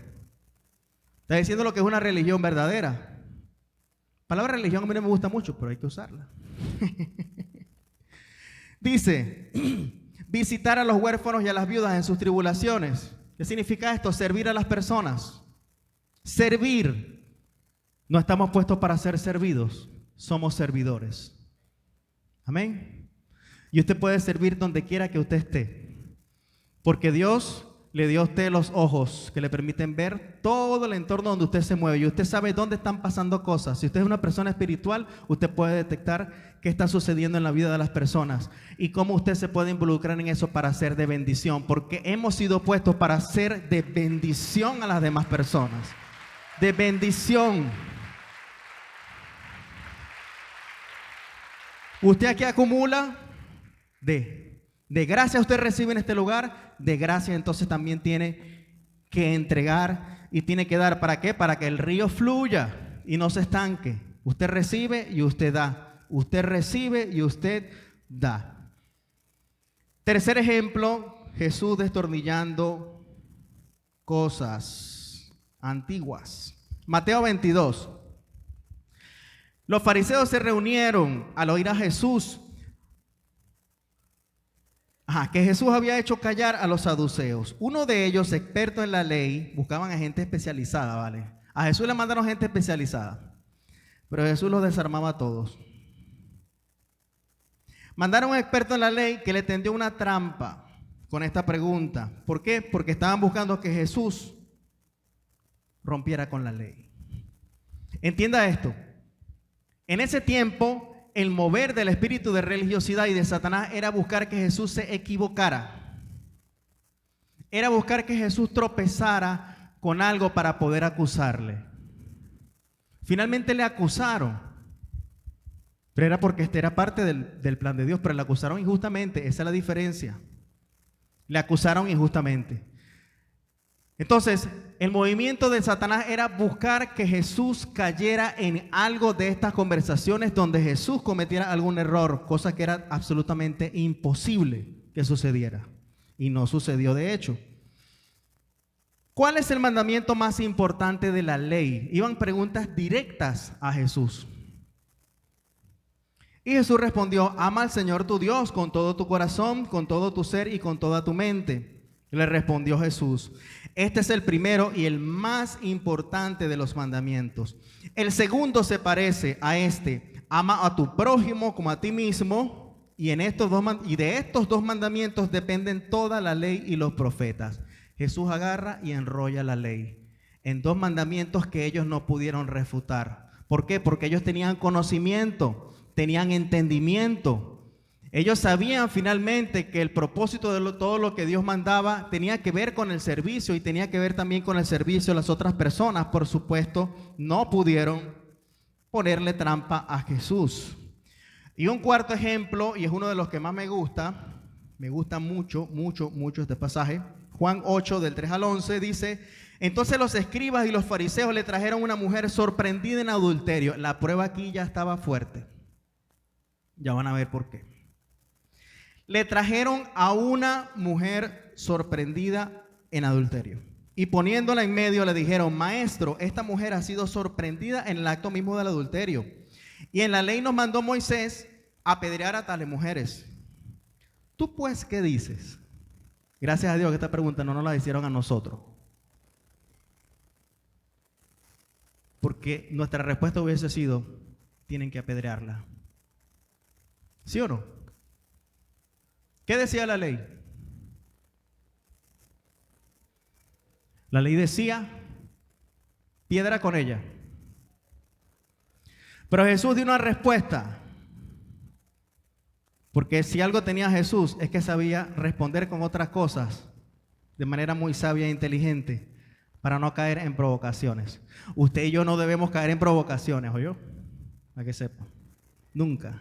Está diciendo lo que es una religión verdadera. La palabra religión a mí no me gusta mucho, pero hay que usarla. Dice, visitar a los huérfanos y a las viudas en sus tribulaciones. ¿Qué significa esto? Servir a las personas. Servir. No estamos puestos para ser servidos, somos servidores. Amén. Y usted puede servir donde quiera que usted esté, porque Dios le dio a usted los ojos que le permiten ver todo el entorno donde usted se mueve y usted sabe dónde están pasando cosas. Si usted es una persona espiritual, usted puede detectar qué está sucediendo en la vida de las personas y cómo usted se puede involucrar en eso para ser de bendición, porque hemos sido puestos para ser de bendición a las demás personas. De bendición. Usted aquí acumula, De gracia usted recibe en este lugar, de gracia entonces también tiene que entregar y tiene que dar. ¿Para qué? Para que el río fluya y no se estanque. Usted recibe y usted da. Usted recibe y usted da. Tercer ejemplo, Jesús destornillando cosas antiguas. Mateo 22. Los fariseos se reunieron al oír a Jesús. Que Jesús había hecho callar a los saduceos. Uno de ellos, experto en la ley, buscaban a gente especializada, ¿vale? A Jesús le mandaron gente especializada, pero Jesús los desarmaba a todos. Mandaron a un experto en la ley que le tendió una trampa con esta pregunta. ¿Por qué? Porque estaban buscando que Jesús rompiera con la ley. Entienda esto. En ese tiempo, el mover del espíritu de religiosidad y de Satanás era buscar que Jesús se equivocara. Era buscar que Jesús tropezara con algo para poder acusarle. Finalmente le acusaron, pero era porque este era parte del plan de Dios, pero le acusaron injustamente. Esa es la diferencia. Le acusaron injustamente. Entonces, el movimiento de Satanás era buscar que Jesús cayera en algo de estas conversaciones donde Jesús cometiera algún error, cosa que era absolutamente imposible que sucediera. Y no sucedió de hecho. ¿Cuál es el mandamiento más importante de la ley? Iban preguntas directas a Jesús. Y Jesús respondió: ama al Señor tu Dios con todo tu corazón, con todo tu ser y con toda tu mente. Le respondió Jesús: este es el primero y el más importante de los mandamientos. El segundo se parece a este: ama a tu prójimo como a ti mismo. Y de estos dos mandamientos dependen toda la ley y los profetas. Jesús agarra y enrolla la ley en dos mandamientos que ellos no pudieron refutar. ¿Por qué? Porque ellos tenían conocimiento, tenían entendimiento. Ellos sabían finalmente que el propósito de todo lo que Dios mandaba tenía que ver con el servicio y tenía que ver también con el servicio de las otras personas. Por supuesto, no pudieron ponerle trampa a Jesús. Y un cuarto ejemplo, y es uno de los que más me gusta mucho este pasaje. Juan 8, del 3 al 11, dice: entonces los escribas y los fariseos le trajeron una mujer sorprendida en adulterio. La prueba aquí ya estaba fuerte. Ya van a ver por qué. Le trajeron a una mujer sorprendida en adulterio. Y poniéndola en medio le dijeron: maestro, esta mujer ha sido sorprendida en el acto mismo del adulterio. Y en la ley nos mandó Moisés apedrear a tales mujeres. ¿Tú pues qué dices? Gracias a Dios que esta pregunta no nos la hicieron a nosotros. Porque nuestra respuesta hubiese sido: tienen que apedrearla. ¿Sí o no? ¿Qué decía la ley? La ley decía: piedra con ella. Pero Jesús dio una respuesta. Porque si algo tenía Jesús es que sabía responder con otras cosas de manera muy sabia e inteligente para no caer en provocaciones. Usted y yo no debemos caer en provocaciones, ¿oyó? Para que sepa. Nunca.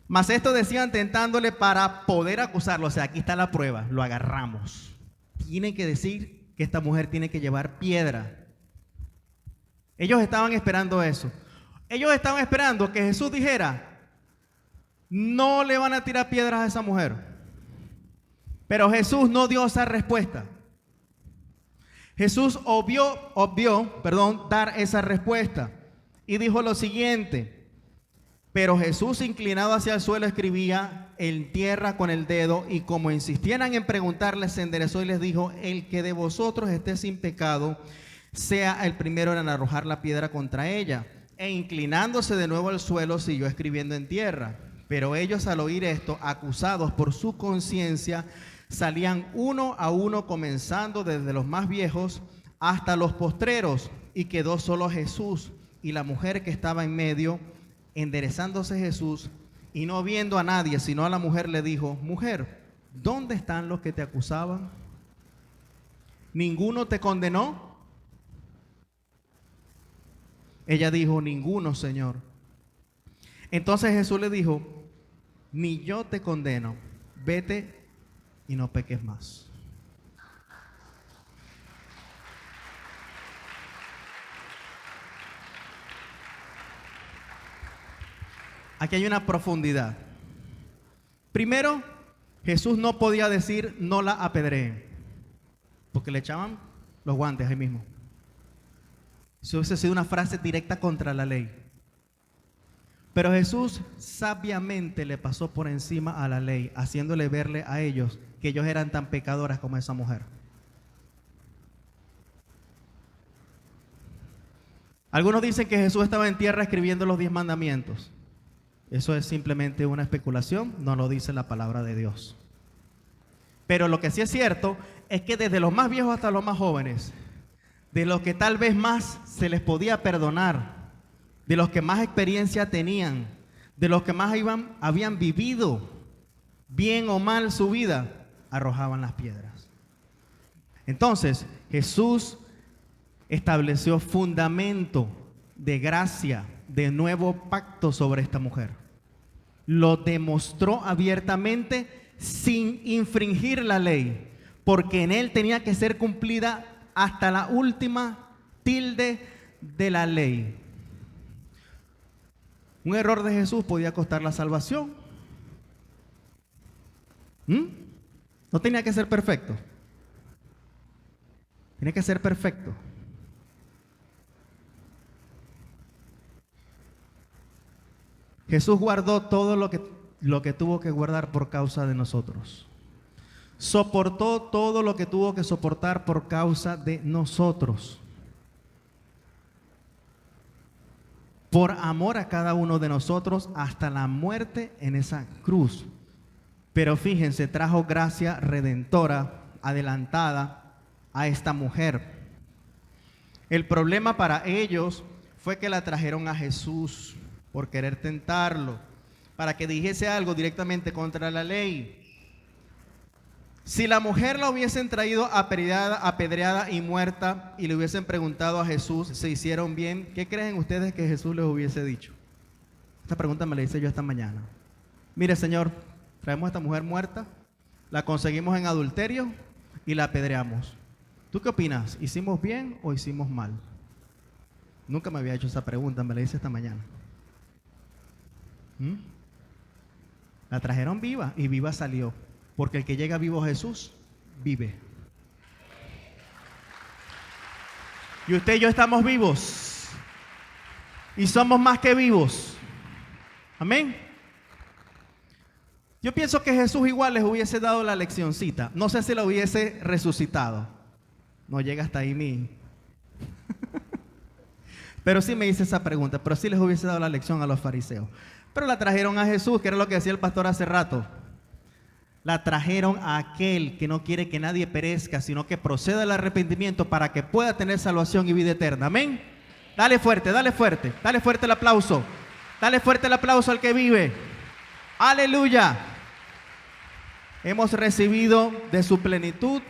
Mas esto decían tentándole para poder acusarlo. O sea, aquí está la prueba, lo agarramos. Tienen que decir que esta mujer tiene que llevar piedra. Ellos estaban esperando eso. Ellos estaban esperando que Jesús dijera: no le van a tirar piedras a esa mujer. Pero Jesús no dio esa respuesta. Jesús obvió dar esa respuesta. Y dijo lo siguiente: pero Jesús, inclinado hacia el suelo, escribía en tierra con el dedo, y como insistieran en preguntarle, se enderezó y les dijo: el que de vosotros esté sin pecado, sea el primero en arrojar la piedra contra ella. E inclinándose de nuevo al suelo, siguió escribiendo en tierra. Pero ellos, al oír esto, acusados por su conciencia, salían uno a uno, comenzando desde los más viejos hasta los postreros, y quedó solo Jesús y la mujer que estaba en medio. Enderezándose Jesús y no viendo a nadie sino a la mujer, le dijo: mujer, ¿dónde están los que te acusaban? ¿Ninguno te condenó? Ella dijo, ninguno, Señor. Entonces Jesús le dijo, ni yo te condeno, vete y no peques más. Aquí hay una profundidad. Primero, Jesús no podía decir no la apedreen, porque le echaban los guantes ahí mismo. Eso hubiese sido una frase directa contra la ley. Pero Jesús sabiamente le pasó por encima a la ley, haciéndole verle a ellos que ellos eran tan pecadoras como esa mujer. Algunos dicen que Jesús estaba en tierra escribiendo los 10 mandamientos. Eso es simplemente una especulación, no lo dice la palabra de Dios. Pero lo que sí es cierto es que desde los más viejos hasta los más jóvenes, de los que tal vez más se les podía perdonar, de los que más experiencia tenían, de los que más habían vivido bien o mal su vida, arrojaban las piedras. Entonces, Jesús estableció fundamento de gracia, de nuevo pacto sobre esta mujer. Lo demostró abiertamente sin infringir la ley, porque en él tenía que ser cumplida hasta la última tilde de la ley. Un error de Jesús podía costar la salvación. No tenía que ser perfecto. Tenía que ser perfecto. Jesús guardó todo lo que tuvo que guardar por causa de nosotros. Soportó todo lo que tuvo que soportar por causa de nosotros. Por amor a cada uno de nosotros hasta la muerte en esa cruz. Pero fíjense, trajo gracia redentora adelantada a esta mujer. El problema para ellos fue que la trajeron a Jesús por querer tentarlo, para que dijese algo directamente contra la ley. Si la mujer la hubiesen traído apedreada y muerta y le hubiesen preguntado a Jesús, ¿se hicieron bien? ¿Qué creen ustedes que Jesús les hubiese dicho? Esta pregunta me la hice yo esta mañana. Mire, Señor, traemos a esta mujer muerta, la conseguimos en adulterio y la apedreamos. ¿Tú qué opinas? ¿Hicimos bien o hicimos mal? Nunca me había hecho esa pregunta, me la hice esta mañana. La trajeron viva y viva salió, porque el que llega vivo a Jesús, vive. Y usted y yo estamos vivos y somos más que vivos. Amén. Yo pienso que Jesús igual les hubiese dado la leccioncita. No sé si la hubiese resucitado. No llega hasta ahí mi... Pero sí me hice esa pregunta. Pero sí les hubiese dado la lección a los fariseos. Pero la trajeron a Jesús, que era lo que decía el pastor hace rato. La trajeron a aquel que no quiere que nadie perezca, sino que proceda al arrepentimiento para que pueda tener salvación y vida eterna. Amén. Dale fuerte, dale fuerte. Dale fuerte el aplauso. Dale fuerte el aplauso al que vive. Aleluya. Hemos recibido de su plenitud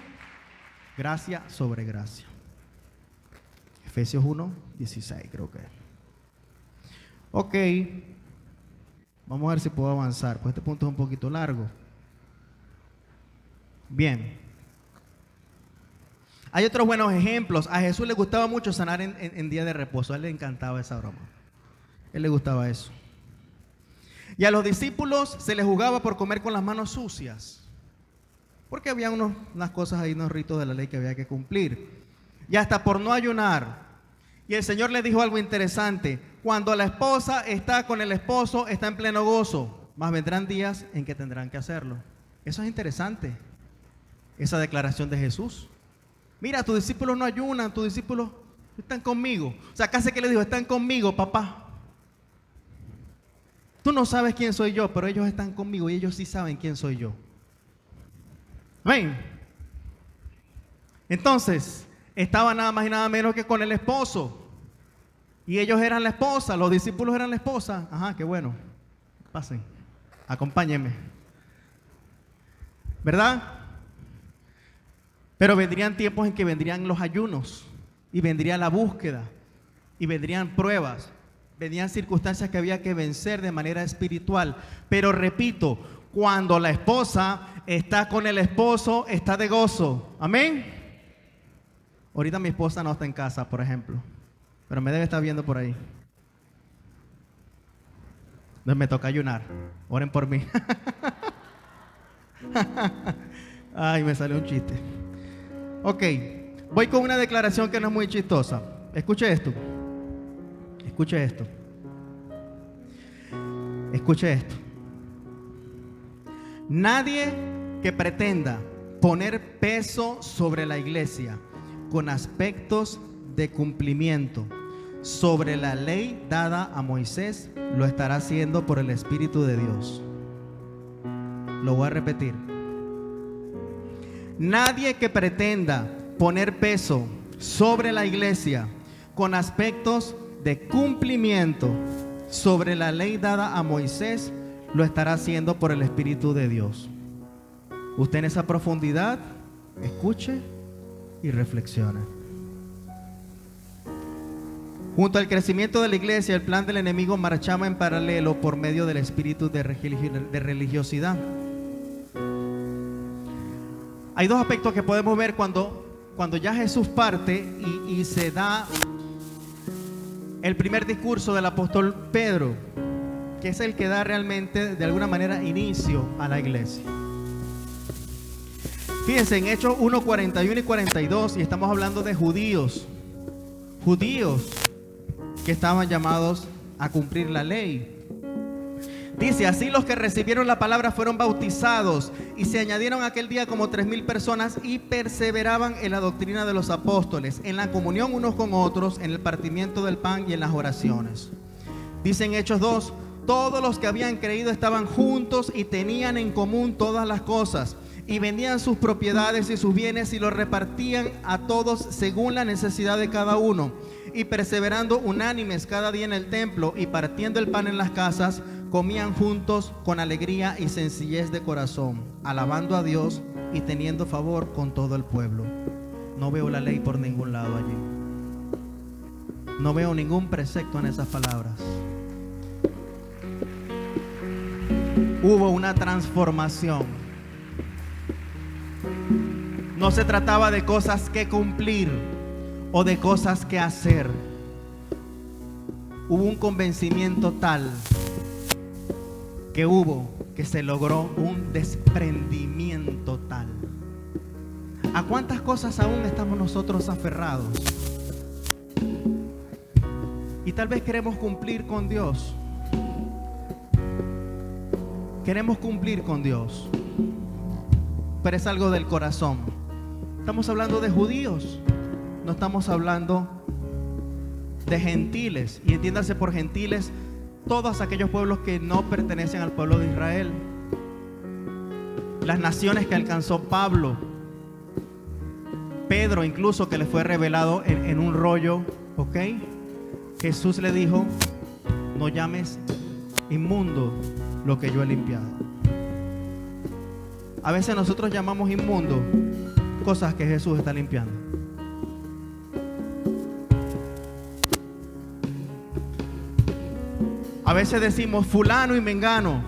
gracia sobre gracia. Efesios 1:16 creo que. Ok. Vamos a ver si puedo avanzar, pues este punto es un poquito largo. Bien. Hay otros buenos ejemplos. A Jesús le gustaba mucho sanar en día de reposo. A él le encantaba esa broma. A él le gustaba eso. Y a los discípulos se les juzgaba por comer con las manos sucias. Porque había unas cosas ahí, unos ritos de la ley que había que cumplir. Y hasta por no ayunar. Y el Señor les dijo algo interesante. Cuando la esposa está con el esposo, está en pleno gozo. Mas vendrán días en que tendrán que hacerlo. Eso es interesante. Esa declaración de Jesús. Mira, tus discípulos no ayunan, tus discípulos están conmigo. O sea, casi que le dijo, están conmigo, papá. Tú no sabes quién soy yo, pero ellos están conmigo y ellos sí saben quién soy yo. Amén. Entonces, estaba nada más y nada menos que con el esposo. Y ellos eran la esposa, los discípulos eran la esposa. Ajá, qué bueno. Pasen, acompáñenme. ¿Verdad? Pero vendrían tiempos en que vendrían los ayunos y vendría la búsqueda. y vendrían pruebas, vendrían circunstancias que había que vencer de manera espiritual. Pero repito, cuando la esposa está con el esposo, está de gozo. Amén. Ahorita mi esposa no está en casa, por ejemplo, pero me debe estar viendo por ahí. Entonces me toca ayunar. Oren por mí. Ay, me salió un chiste. Ok, voy con una declaración que no es muy chistosa. Escuche esto. Escuche esto. Escuche esto. Nadie que pretenda poner peso sobre la iglesia con aspectos de cumplimiento sobre la ley dada a Moisés lo estará haciendo por el Espíritu de Dios. Lo voy a repetir. Nadie que pretenda poner peso sobre la iglesia con aspectos de cumplimiento sobre la ley dada a Moisés lo estará haciendo por el Espíritu de Dios. Usted en esa profundidad escuche y reflexione. Junto al crecimiento de la iglesia, el plan del enemigo marchaba en paralelo por medio del espíritu de religiosidad. Hay dos aspectos que podemos ver cuando ya Jesús parte y se da el primer discurso del apóstol Pedro, que es el que da realmente de alguna manera inicio a la iglesia. Fíjense en Hechos 1, 41 y 42, y estamos hablando de judíos que estaban llamados a cumplir la ley. Dice, así los que recibieron la palabra fueron bautizados y se añadieron aquel día como 3,000 personas y perseveraban en la doctrina de los apóstoles, en la comunión unos con otros, en el partimiento del pan y en las oraciones. Dice en Hechos 2, todos los que habían creído estaban juntos y tenían en común todas las cosas y vendían sus propiedades y sus bienes y los repartían a todos según la necesidad de cada uno, y perseverando unánimes cada día en el templo y partiendo el pan en las casas, comían juntos con alegría y sencillez de corazón, alabando a Dios y teniendo favor con todo el pueblo. No veo la ley por ningún lado allí. No veo ningún precepto en esas palabras. Hubo una transformación. No se trataba de cosas que cumplir o de cosas que hacer. Hubo un convencimiento tal que se logró un desprendimiento tal. ¿A cuántas cosas aún estamos nosotros aferrados? Y tal vez queremos cumplir con Dios. Queremos cumplir con Dios, pero es algo del corazón. Estamos hablando de judíos, no estamos hablando de gentiles. Y entiéndase por gentiles todos aquellos pueblos que no pertenecen al pueblo de Israel. Las naciones que alcanzó Pablo, Pedro incluso, que le fue revelado en un rollo, ¿ok? Jesús le dijo, no llames inmundo lo que yo he limpiado. A veces nosotros llamamos inmundo cosas que Jesús está limpiando. A veces decimos fulano y mengano,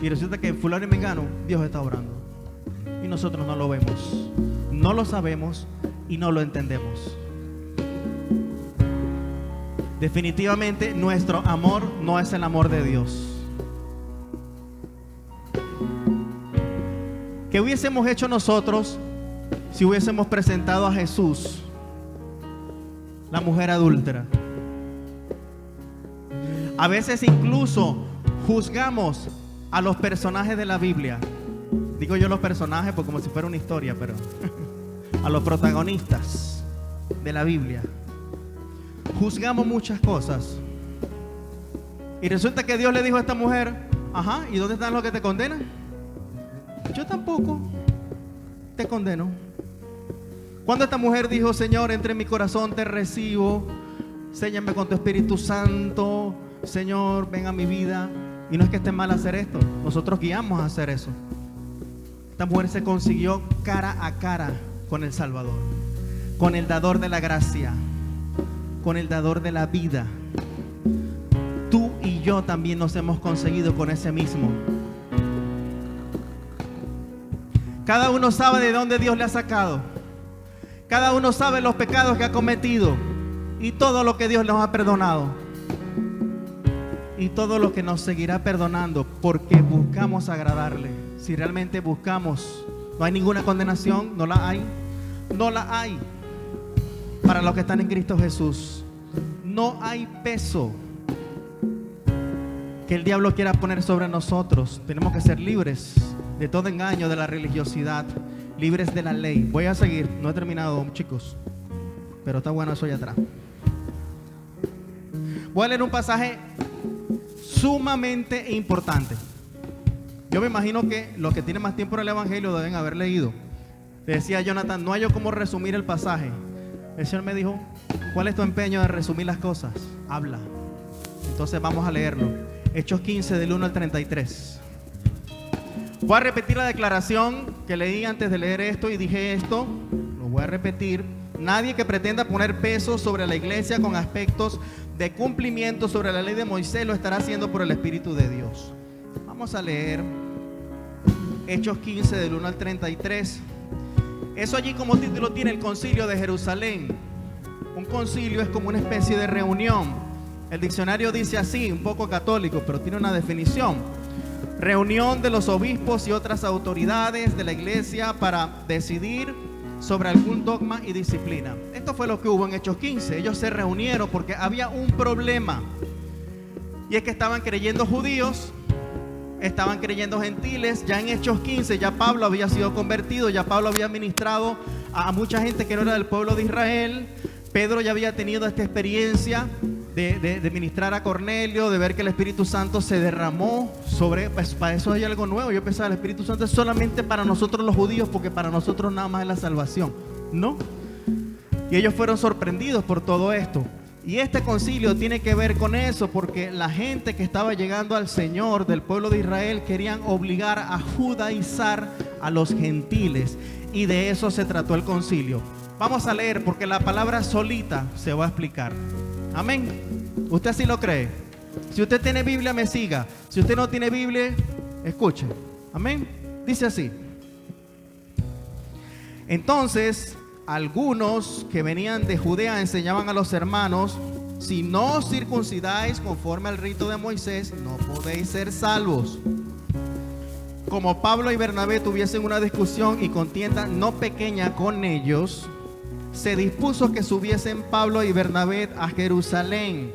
y resulta que fulano y mengano Dios está obrando y nosotros no lo vemos, no lo sabemos y no lo entendemos. Definitivamente nuestro amor no es el amor de Dios. ¿Qué hubiésemos hecho nosotros si hubiésemos presentado a Jesús, la mujer adúltera? A veces incluso juzgamos a los personajes de la Biblia. Digo yo los personajes porque como si fuera una historia, pero a los protagonistas de la Biblia. Juzgamos muchas cosas. Y resulta que Dios le dijo a esta mujer, ajá, ¿y dónde están los que te condenan? Yo tampoco te condeno. Cuando esta mujer dijo, Señor, entre en mi corazón te recibo, séñame con tu Espíritu Santo, Señor, ven a mi vida. Y no es que esté mal hacer esto, nosotros guiamos a hacer eso. Esta mujer se consiguió cara a cara con el Salvador, con el dador de la gracia, con el dador de la vida. Tú y yo también nos hemos conseguido con ese mismo. Cada uno sabe de dónde Dios le ha sacado. Cada uno sabe los pecados que ha cometido y todo lo que Dios nos ha perdonado. Y todo lo que nos seguirá perdonando porque buscamos agradarle. Si realmente buscamos, no hay ninguna condenación, no la hay. No la hay para los que están en Cristo Jesús. No hay peso que el diablo quiera poner sobre nosotros. Tenemos que ser libres de todo engaño de la religiosidad, libres de la ley. Voy a seguir, no he terminado, chicos, pero está bueno eso allá atrás. Voy a leer un pasaje sumamente importante. Yo me imagino que los que tienen más tiempo en el Evangelio deben haber leído. Decía Jonathan, no hallo cómo resumir el pasaje. El Señor me dijo, ¿cuál es tu empeño de resumir las cosas? Habla. Entonces vamos a leerlo. Hechos 15 del 1 al 33. Voy a repetir la declaración que leí antes de leer esto y dije esto. Lo voy a repetir. Nadie que pretenda poner peso sobre la iglesia con aspectos de cumplimiento sobre la ley de Moisés lo estará haciendo por el Espíritu de Dios. Vamos a leer Hechos 15 del 1 al 33. Eso allí como título tiene el concilio de Jerusalén. Un concilio es como una especie de reunión. El diccionario dice así, un poco católico, pero tiene una definición. Reunión de los obispos y otras autoridades de la iglesia para decidir sobre algún dogma y disciplina. Esto fue lo que hubo en Hechos 15. Ellos se reunieron porque había un problema. Y es que estaban creyendo judíos, estaban creyendo gentiles. Ya en Hechos 15 ya Pablo había sido convertido, ya Pablo había ministrado a mucha gente que no era del pueblo de Israel. Pedro ya había tenido esta experiencia de ministrar a Cornelio, de ver que el Espíritu Santo se derramó sobre, pues para eso hay algo nuevo. Yo pensaba, el Espíritu Santo es solamente para nosotros los judíos, porque para nosotros nada más es la salvación. No. Y ellos fueron sorprendidos por todo esto. Y este concilio tiene que ver con eso, porque la gente que estaba llegando al Señor del pueblo de Israel querían obligar a judaizar a los gentiles, y de eso se trató el concilio. Vamos a leer, porque la palabra solita se va a explicar. Amén. ¿Usted sí lo cree? Si usted tiene Biblia, me siga. Si usted no tiene Biblia, escuche. Amén. Dice así. Entonces, algunos que venían de Judea enseñaban a los hermanos: si no os circuncidáis conforme al rito de Moisés, no podéis ser salvos. Como Pablo y Bernabé tuviesen una discusión y contienda no pequeña con ellos, se dispuso que subiesen Pablo y Bernabé a Jerusalén,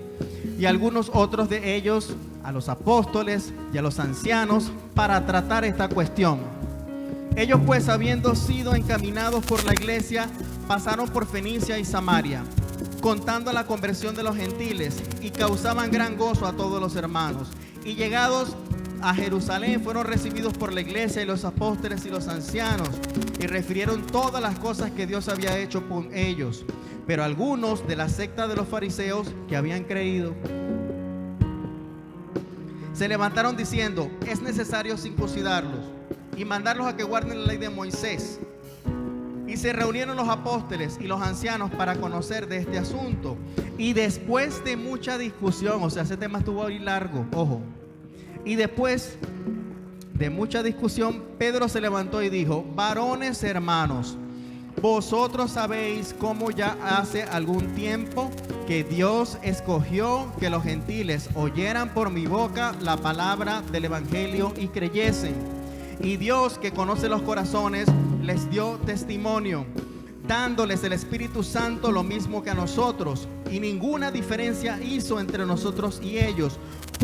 y algunos otros de ellos a los apóstoles y a los ancianos, para tratar esta cuestión. Ellos pues, habiendo sido encaminados por la iglesia, pasaron por Fenicia y Samaria, contando la conversión de los gentiles, y causaban gran gozo a todos los hermanos. Y llegados a Jerusalén, fueron recibidos por la iglesia y los apóstoles y los ancianos, y refirieron todas las cosas que Dios había hecho con ellos. Pero algunos de la secta de los fariseos que habían creído se levantaron diciendo: es necesario circuncidarlos y mandarlos a que guarden la ley de Moisés. Y se reunieron los apóstoles y los ancianos para conocer de este asunto. Y después de mucha discusión, o sea, ese tema estuvo ahí largo, ojo. Y después de mucha discusión, Pedro se levantó y dijo: varones hermanos, vosotros sabéis cómo ya hace algún tiempo que Dios escogió que los gentiles oyeran por mi boca la palabra del evangelio y creyesen. Y Dios, que conoce los corazones, les dio testimonio, dándoles el Espíritu Santo lo mismo que a nosotros, y ninguna diferencia hizo entre nosotros y ellos,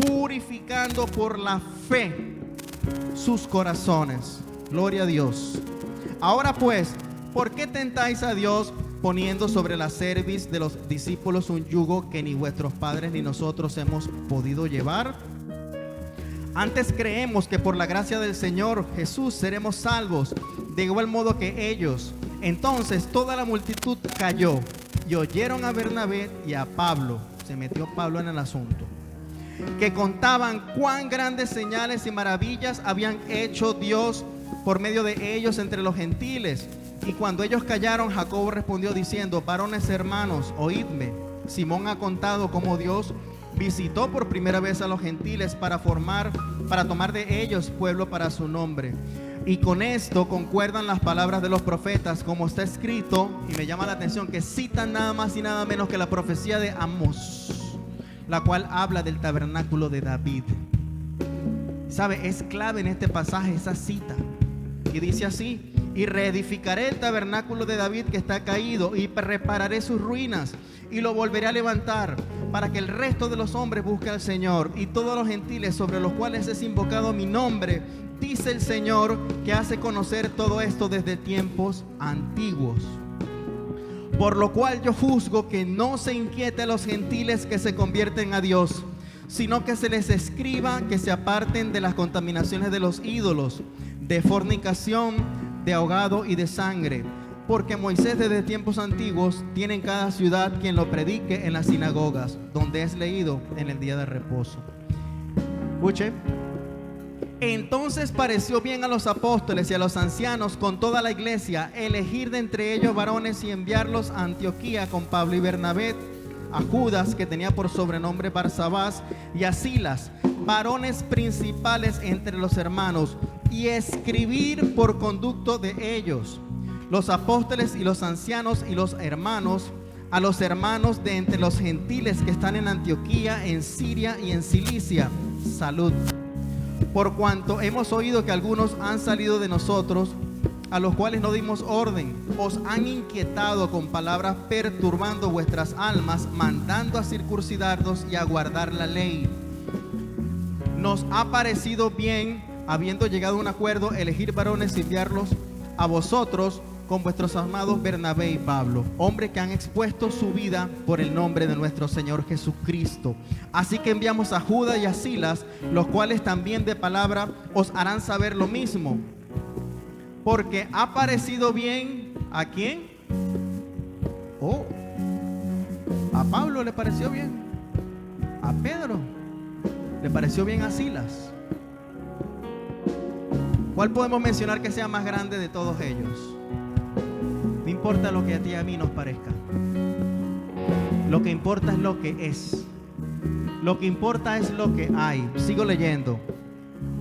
purificando por la fe sus corazones. Gloria a Dios. Ahora pues, ¿por qué tentáis a Dios poniendo sobre la cerviz de los discípulos un yugo que ni vuestros padres ni nosotros hemos podido llevar? Antes creemos que por la gracia del Señor Jesús seremos salvos, de igual modo que ellos. Entonces toda la multitud cayó y oyeron a Bernabé y a Pablo. Se metió Pablo en el asunto, que contaban cuán grandes señales y maravillas habían hecho Dios por medio de ellos entre los gentiles. Y cuando ellos callaron, Jacobo respondió diciendo: varones hermanos, oídme. Simón ha contado cómo Dios visitó por primera vez a los gentiles para tomar de ellos pueblo para su nombre. Y con esto concuerdan las palabras de los profetas, como está escrito, y me llama la atención que citan nada más y nada menos que la profecía de Amós, la cual habla del tabernáculo de David. ¿Sabe? Es clave en este pasaje esa cita. Y dice así: y reedificaré el tabernáculo de David que está caído, y repararé sus ruinas, y lo volveré a levantar, para que el resto de los hombres busque al Señor, y todos los gentiles sobre los cuales es invocado mi nombre, dice el Señor, que hace conocer todo esto desde tiempos antiguos. Por lo cual yo juzgo que no se inquiete a los gentiles que se convierten a Dios, sino que se les escriba que se aparten de las contaminaciones de los ídolos, de fornicación, de ahogado y de sangre, porque Moisés desde tiempos antiguos tiene en cada ciudad quien lo predique en las sinagogas, donde es leído en el día de reposo. Escuche. Entonces pareció bien a los apóstoles y a los ancianos con toda la iglesia elegir de entre ellos varones y enviarlos a Antioquía con Pablo y Bernabé, a Judas, que tenía por sobrenombre Barsabás, y a Silas, varones principales entre los hermanos, y escribir por conducto de ellos los apóstoles y los ancianos y los hermanos, a los hermanos de entre los gentiles que están en Antioquía, en Siria y en Cilicia, salud. Por cuanto hemos oído que algunos han salido de nosotros, a los cuales no dimos orden, os han inquietado con palabras, perturbando vuestras almas, mandando a circuncidarnos y a guardar la ley. Nos ha parecido bien, habiendo llegado a un acuerdo, elegir varones y enviarlos a vosotros con vuestros amados Bernabé y Pablo, hombres que han expuesto su vida por el nombre de nuestro Señor Jesucristo. Así que enviamos a Judas y a Silas, los cuales también de palabra os harán saber lo mismo. Porque ha parecido bien, ¿a quién? Oh, a Pablo le pareció bien, a Pedro le pareció bien, a Silas. ¿Cuál podemos mencionar que sea más grande de todos ellos? No importa lo que a ti y a mí nos parezca. Lo que importa es lo que es. Lo que importa es lo que hay. Sigo leyendo.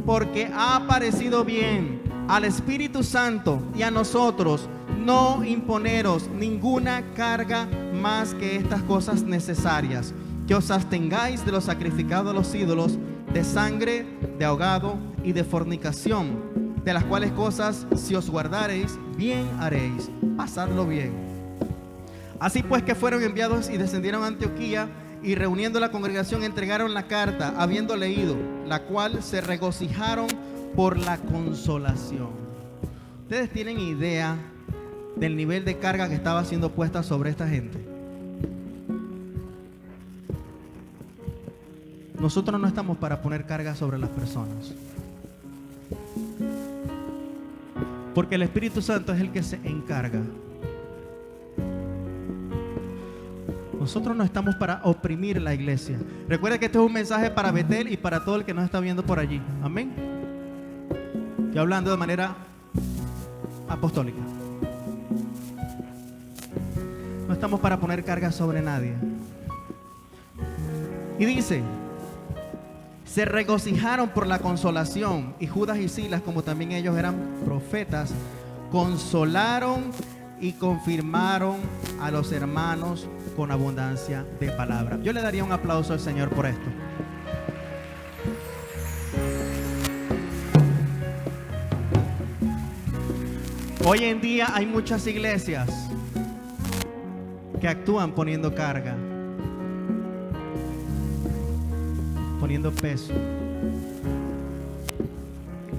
Porque ha parecido bien al Espíritu Santo y a nosotros no imponeros ninguna carga más que estas cosas necesarias, que os abstengáis de lo sacrificado a los ídolos, de sangre, de ahogado y de fornicación, de las cuales cosas si os guardareis, bien haréis. Pasadlo bien. Así pues que fueron enviados y descendieron a Antioquía, y reuniendo la congregación entregaron la carta, habiendo leído, la cual se regocijaron por la consolación. ¿Ustedes tienen idea del nivel de carga que estaba siendo puesta sobre esta gente? Nosotros no estamos para poner carga sobre las personas, porque el Espíritu Santo es el que se encarga. Nosotros no estamos para oprimir la iglesia. Recuerda que este es un mensaje para Betel y para todo el que nos está viendo por allí. Amén. Estoy hablando de manera apostólica. No estamos para poner carga sobre nadie. Y dice: se regocijaron por la consolación, y Judas y Silas, como también ellos eran profetas, consolaron y confirmaron a los hermanos con abundancia de palabra. Yo le daría un aplauso al Señor por esto. Hoy en día hay muchas iglesias que actúan poniendo carga, poniendo peso,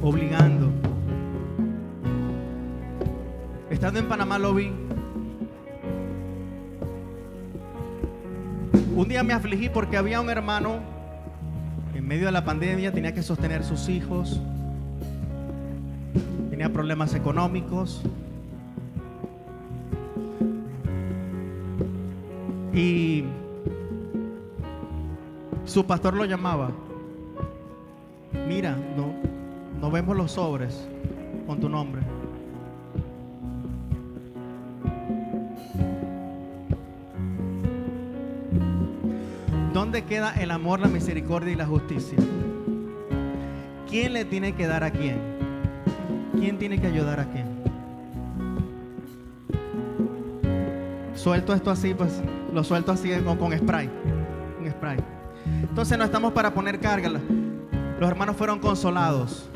obligando. Estando en Panamá lo vi. Un día me afligí porque había un hermano que en medio de la pandemia tenía que sostener sus hijos, tenía problemas económicos, y su pastor lo llamaba: mira, no vemos los sobres con tu nombre. ¿Dónde queda el amor, la misericordia y la justicia? ¿Quién le tiene que dar a quién? ¿Quién tiene que ayudar a quién? Suelto esto así, pues lo suelto así con spray. Un spray. Entonces no estamos para poner carga. Los hermanos fueron consolados.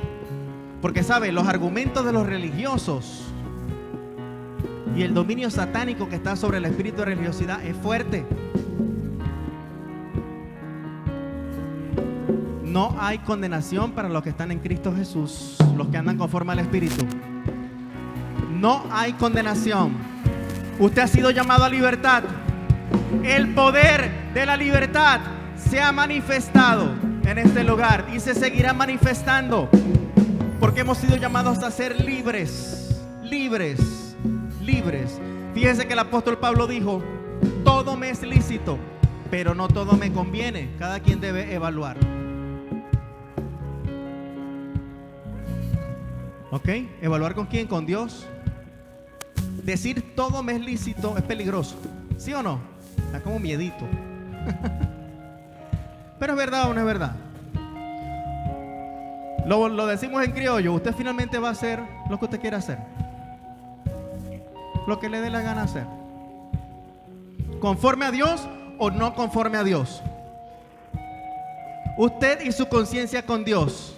Porque sabe, los argumentos de los religiosos y el dominio satánico que está sobre el espíritu de religiosidad es fuerte. No hay condenación para los que están en Cristo Jesús, los que andan conforme al Espíritu. No hay condenación. Usted ha sido llamado a libertad. El poder de la libertad se ha manifestado en este lugar y se seguirá manifestando, porque hemos sido llamados a ser libres, libres, libres. Fíjense que el apóstol Pablo dijo: todo me es lícito, pero no todo me conviene. Cada quien debe evaluar. ¿Ok? ¿Evaluar con quién? Con Dios. Decir todo me es lícito es peligroso, ¿sí o no? Da como miedito. Pero es verdad o no es verdad. Lo decimos en criollo. Usted finalmente va a hacer lo que usted quiera hacer, lo que le dé la gana hacer, conforme a Dios o no conforme a Dios. Usted y su conciencia con Dios,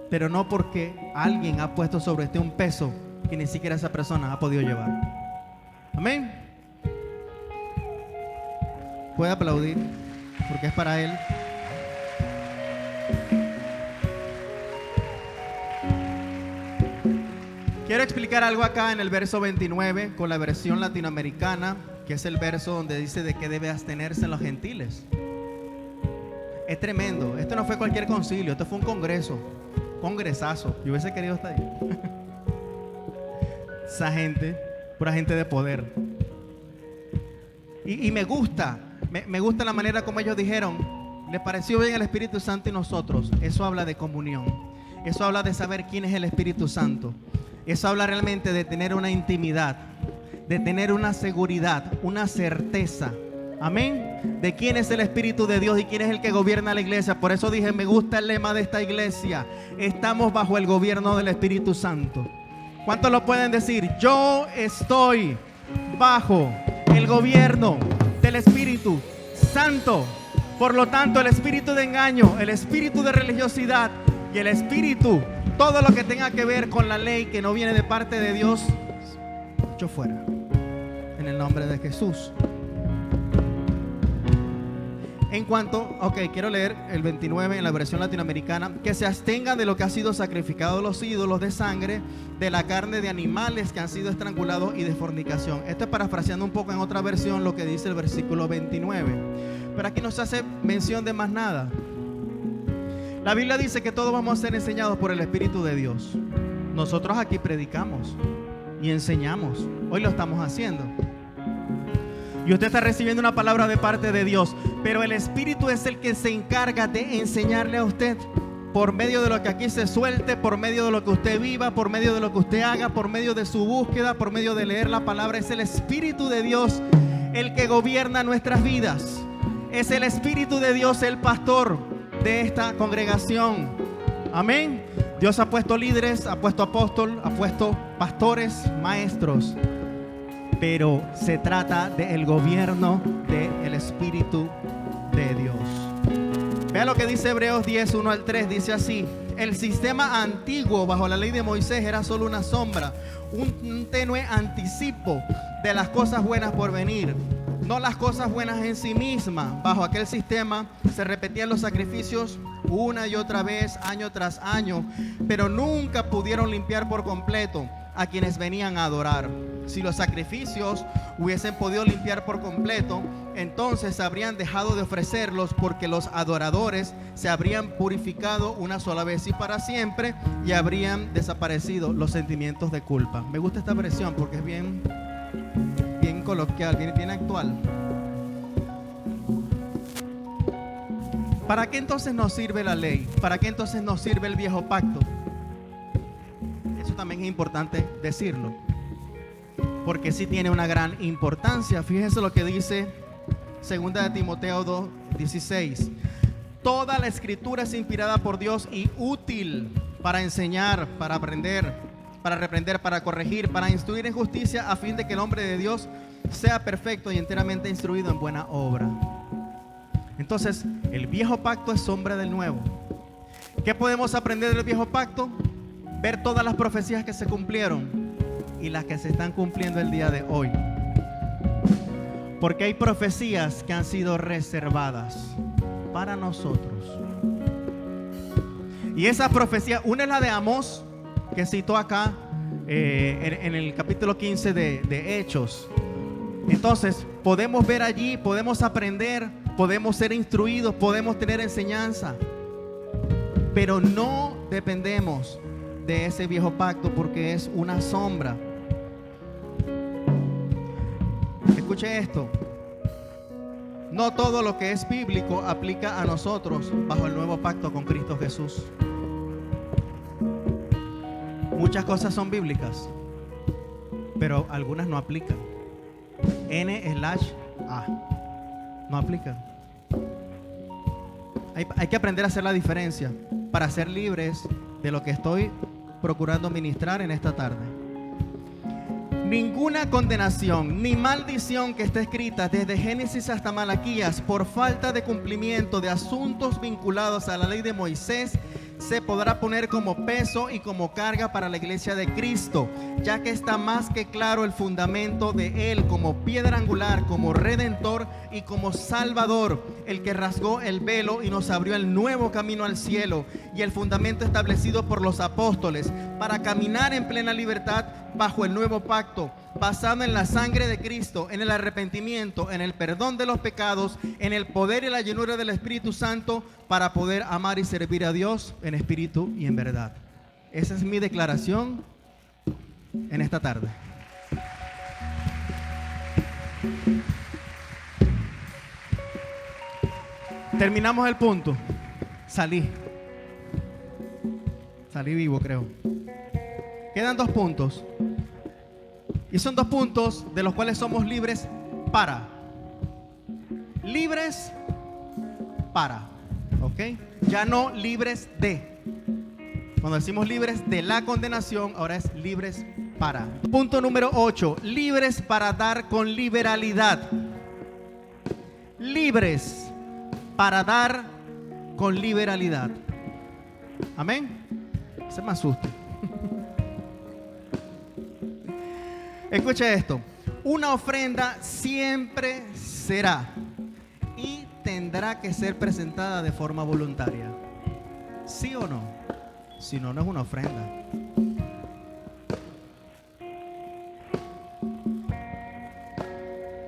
pero no porque alguien ha puesto sobre usted un peso que ni siquiera esa persona ha podido llevar. Amén. Puede aplaudir porque es para Él. Quiero explicar algo acá en el verso 29 con la versión latinoamericana, que es el verso donde dice de qué debe abstenerse en los gentiles. Es tremendo. Esto no fue cualquier concilio, esto fue un congresazo. Yo hubiese querido estar ahí. Esa gente, pura gente de poder. Y me gusta la manera como ellos dijeron: ¿les pareció bien el Espíritu Santo y nosotros? Eso habla de comunión. Eso habla de saber quién es el Espíritu Santo. Eso habla realmente de tener una intimidad, de tener una seguridad, una certeza. Amén. De quién es el Espíritu de Dios y quién es el que gobierna la iglesia. Por eso dije, me gusta el lema de esta iglesia: estamos bajo el gobierno del Espíritu Santo. ¿Cuántos lo pueden decir? Yo estoy bajo el gobierno del Espíritu Santo. Por lo tanto, el espíritu de engaño, el espíritu de religiosidad y el espíritu, todo lo que tenga que ver con la ley que no viene de parte de Dios, echo fuera en el nombre de Jesús. En cuanto, quiero leer el 29 en la versión latinoamericana: que se abstengan de lo que ha sido sacrificado a los ídolos, de sangre, de la carne de animales que han sido estrangulados y de fornicación. Esto es parafraseando un poco en otra versión lo que dice el versículo 29. Pero aquí no se hace mención de más nada. La Biblia dice que todos vamos a ser enseñados por el Espíritu de Dios. Nosotros aquí predicamos y enseñamos. Hoy lo estamos haciendo. Y usted está recibiendo una palabra de parte de Dios, pero el Espíritu es el que se encarga de enseñarle a usted por medio de lo que aquí se suelte, por medio de lo que usted viva, por medio de lo que usted haga, por medio de su búsqueda, por medio de leer la palabra. Es el Espíritu de Dios el que gobierna nuestras vidas. Es el Espíritu de Dios el pastor de esta congregación. Amén. Dios ha puesto líderes, ha puesto apóstoles, ha puesto pastores, maestros. Pero se trata del gobierno del Espíritu de Dios. Vea lo que dice Hebreos 10, 1 al 3. Dice así: el sistema antiguo bajo la ley de Moisés era solo una sombra, un tenue anticipo de las cosas buenas por venir, no las cosas buenas en sí mismas. Bajo aquel sistema se repetían los sacrificios una y otra vez, año tras año, pero nunca pudieron limpiar por completo a quienes venían a adorar. Si los sacrificios hubiesen podido limpiar por completo, entonces habrían dejado de ofrecerlos, porque los adoradores se habrían purificado una sola vez y para siempre, y habrían desaparecido los sentimientos de culpa. Me gusta esta versión porque es bien coloquial, bien actual. ¿Para qué entonces nos sirve la ley? ¿Para qué entonces nos sirve el viejo pacto? Eso también es importante decirlo, porque sí tiene una gran importancia. Fíjense lo que dice Segunda de Timoteo 2:16. Toda la escritura es inspirada por Dios y útil para enseñar, para aprender, para reprender, para corregir, para instruir en justicia, a fin de que el hombre de Dios sea perfecto y enteramente instruido en buena obra. Entonces, el viejo pacto es sombra del nuevo. ¿Qué podemos aprender del viejo pacto? Ver todas las profecías que se cumplieron y las que se están cumpliendo el día de hoy. Porque hay profecías que han sido reservadas para nosotros. Y esa profecía, una es la de Amós, que citó acá en el capítulo 15 de Hechos. Entonces, podemos ver allí, podemos aprender, podemos ser instruidos, podemos tener enseñanza. Pero no dependemos de ese viejo pacto porque es una sombra. Escuche esto. No todo lo que es bíblico aplica a nosotros bajo el nuevo pacto con Cristo Jesús. Muchas cosas son bíblicas, pero algunas no aplican. N/A no aplican. Hay que aprender a hacer la diferencia para ser libres de lo que estoy procurando ministrar en esta tarde. Ninguna condenación ni maldición que esté escrita desde Génesis hasta Malaquías por falta de cumplimiento de asuntos vinculados a la ley de Moisés se podrá poner como peso y como carga para la iglesia de Cristo, ya que está más que claro el fundamento de Él como piedra angular, como redentor y como salvador, el que rasgó el velo y nos abrió el nuevo camino al cielo, y el fundamento establecido por los apóstoles para caminar en plena libertad bajo el nuevo pacto, basado en la sangre de Cristo, en el arrepentimiento, en el perdón de los pecados, en el poder y la llenura del Espíritu Santo, para poder amar y servir a Dios en espíritu y en verdad. Esa es mi declaración en esta tarde. Terminamos el punto. Salí vivo, creo. Quedan 2 puntos. Y son 2 puntos de los cuales somos libres para. Libres para. ¿Ok? Ya no libres de. Cuando decimos libres de la condenación, ahora es libres para. Punto número 8. Libres para dar con liberalidad. Libres para dar con liberalidad. Amén. Se me asuste. Escuche esto. Una ofrenda siempre será y tendrá que ser presentada de forma voluntaria. ¿Sí o no? Si no, no es una ofrenda.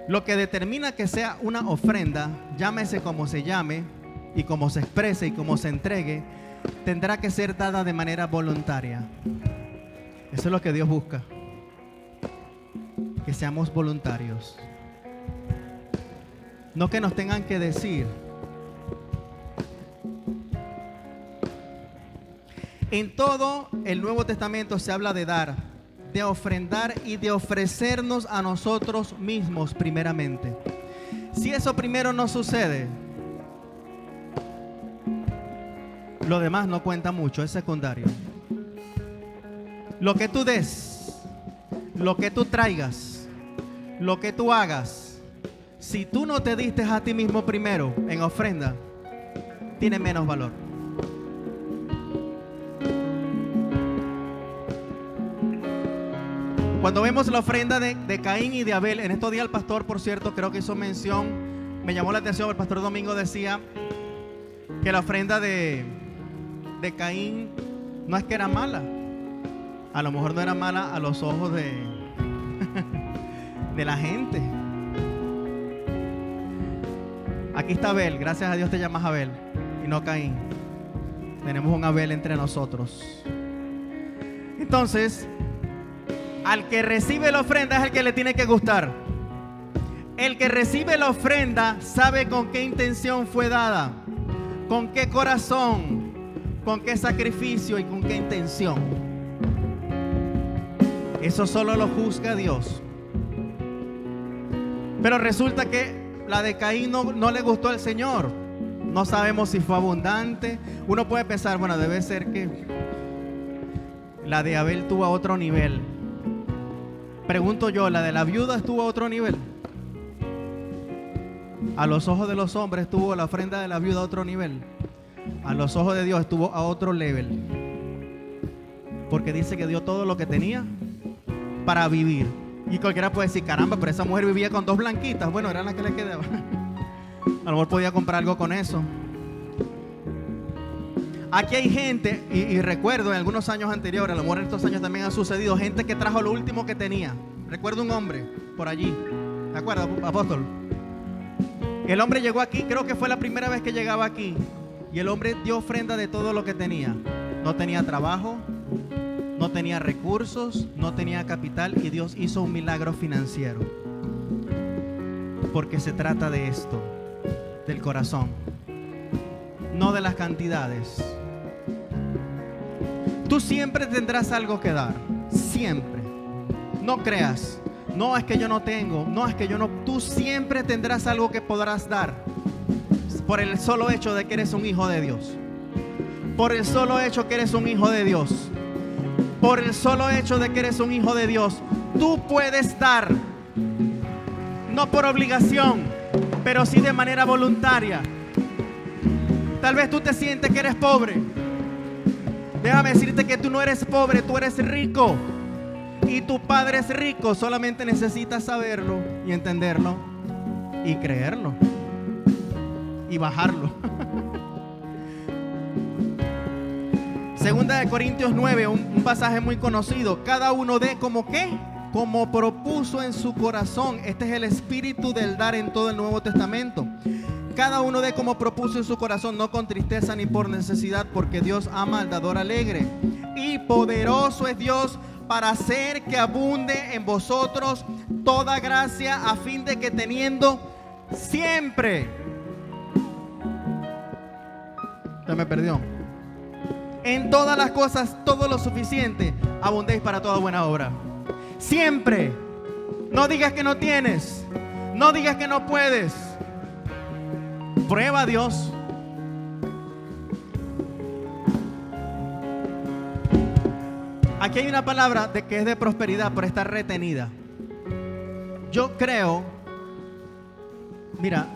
Lo que determina que sea una ofrenda, llámese como se llame y como se exprese y como se entregue, tendrá que ser dada de manera voluntaria. Eso es lo que Dios busca. Que seamos voluntarios. No que nos tengan que decir. En todo el Nuevo Testamento se habla de dar, de ofrendar y de ofrecernos a nosotros mismos primeramente. Si eso primero no sucede, lo demás no cuenta mucho, es secundario. Lo que tú des, lo que tú traigas, lo que tú hagas, si tú no te diste a ti mismo primero en ofrenda, tiene menos valor. Cuando vemos la ofrenda de Caín y de Abel, en estos días el pastor, por cierto, creo que hizo mención, me llamó la atención, el pastor Domingo decía que la ofrenda de Caín no es que era mala. A lo mejor no era mala a los ojos de la gente. Aquí está Abel, gracias a Dios te llamas Abel y no Caín. Tenemos un Abel entre nosotros. Entonces, al que recibe la ofrenda es el que le tiene que gustar. El que recibe la ofrenda sabe con qué intención fue dada, con qué corazón, con qué sacrificio y con qué intención. Eso solo lo juzga Dios. Pero resulta que la de Caín no le gustó al Señor. No sabemos si fue abundante. Uno puede pensar, bueno, debe ser que la de Abel tuvo a otro nivel. Pregunto yo, ¿la de la viuda estuvo a otro nivel? A los ojos de los hombres estuvo la ofrenda de la viuda a otro nivel. A los ojos de Dios estuvo a otro level. Porque dice que dio todo lo que tenía para vivir. Y cualquiera puede decir, caramba, pero esa mujer vivía con 2 blanquitas. Bueno, eran las que le quedaban. A lo mejor podía comprar algo con eso. Aquí hay gente, y recuerdo en algunos años anteriores, a lo mejor en estos años también ha sucedido, gente que trajo lo último que tenía. Recuerdo un hombre por allí. ¿De acuerdo, apóstol? El hombre llegó aquí, creo que fue la primera vez que llegaba aquí. Y el hombre dio ofrenda de todo lo que tenía. No tenía trabajo, no tenía recursos, no tenía capital, y Dios hizo un milagro financiero. Porque se trata de esto, del corazón, no de las cantidades. Tú siempre tendrás algo que dar, siempre. No creas, no es que yo no tengo, no es que yo no. Tú siempre tendrás algo que podrás dar, por el solo hecho de que eres un hijo de Dios. Por el solo hecho que eres un hijo de Dios. Por el solo hecho de que eres un hijo de Dios, tú puedes dar. No por obligación, pero sí de manera voluntaria. Tal vez tú te sientes que eres pobre. Déjame decirte que tú no eres pobre, tú eres rico. Y tu Padre es rico, solamente necesitas saberlo y entenderlo y creerlo y bajarlo. Segunda de Corintios 9, un pasaje muy conocido. Cada uno dé como ¿qué? Como propuso en su corazón. Este es el espíritu del dar en todo el Nuevo Testamento. Cada uno dé como propuso en su corazón, no con tristeza ni por necesidad, porque Dios ama al dador alegre. Y poderoso es Dios para hacer que abunde en vosotros toda gracia, a fin de que teniendo siempre. Se me perdió. En todas las cosas, todo lo suficiente, abundéis para toda buena obra. Siempre. No digas que no tienes. No digas que no puedes. Prueba a Dios. Aquí hay una palabra de que es de prosperidad, pero está retenida. Yo creo, mira,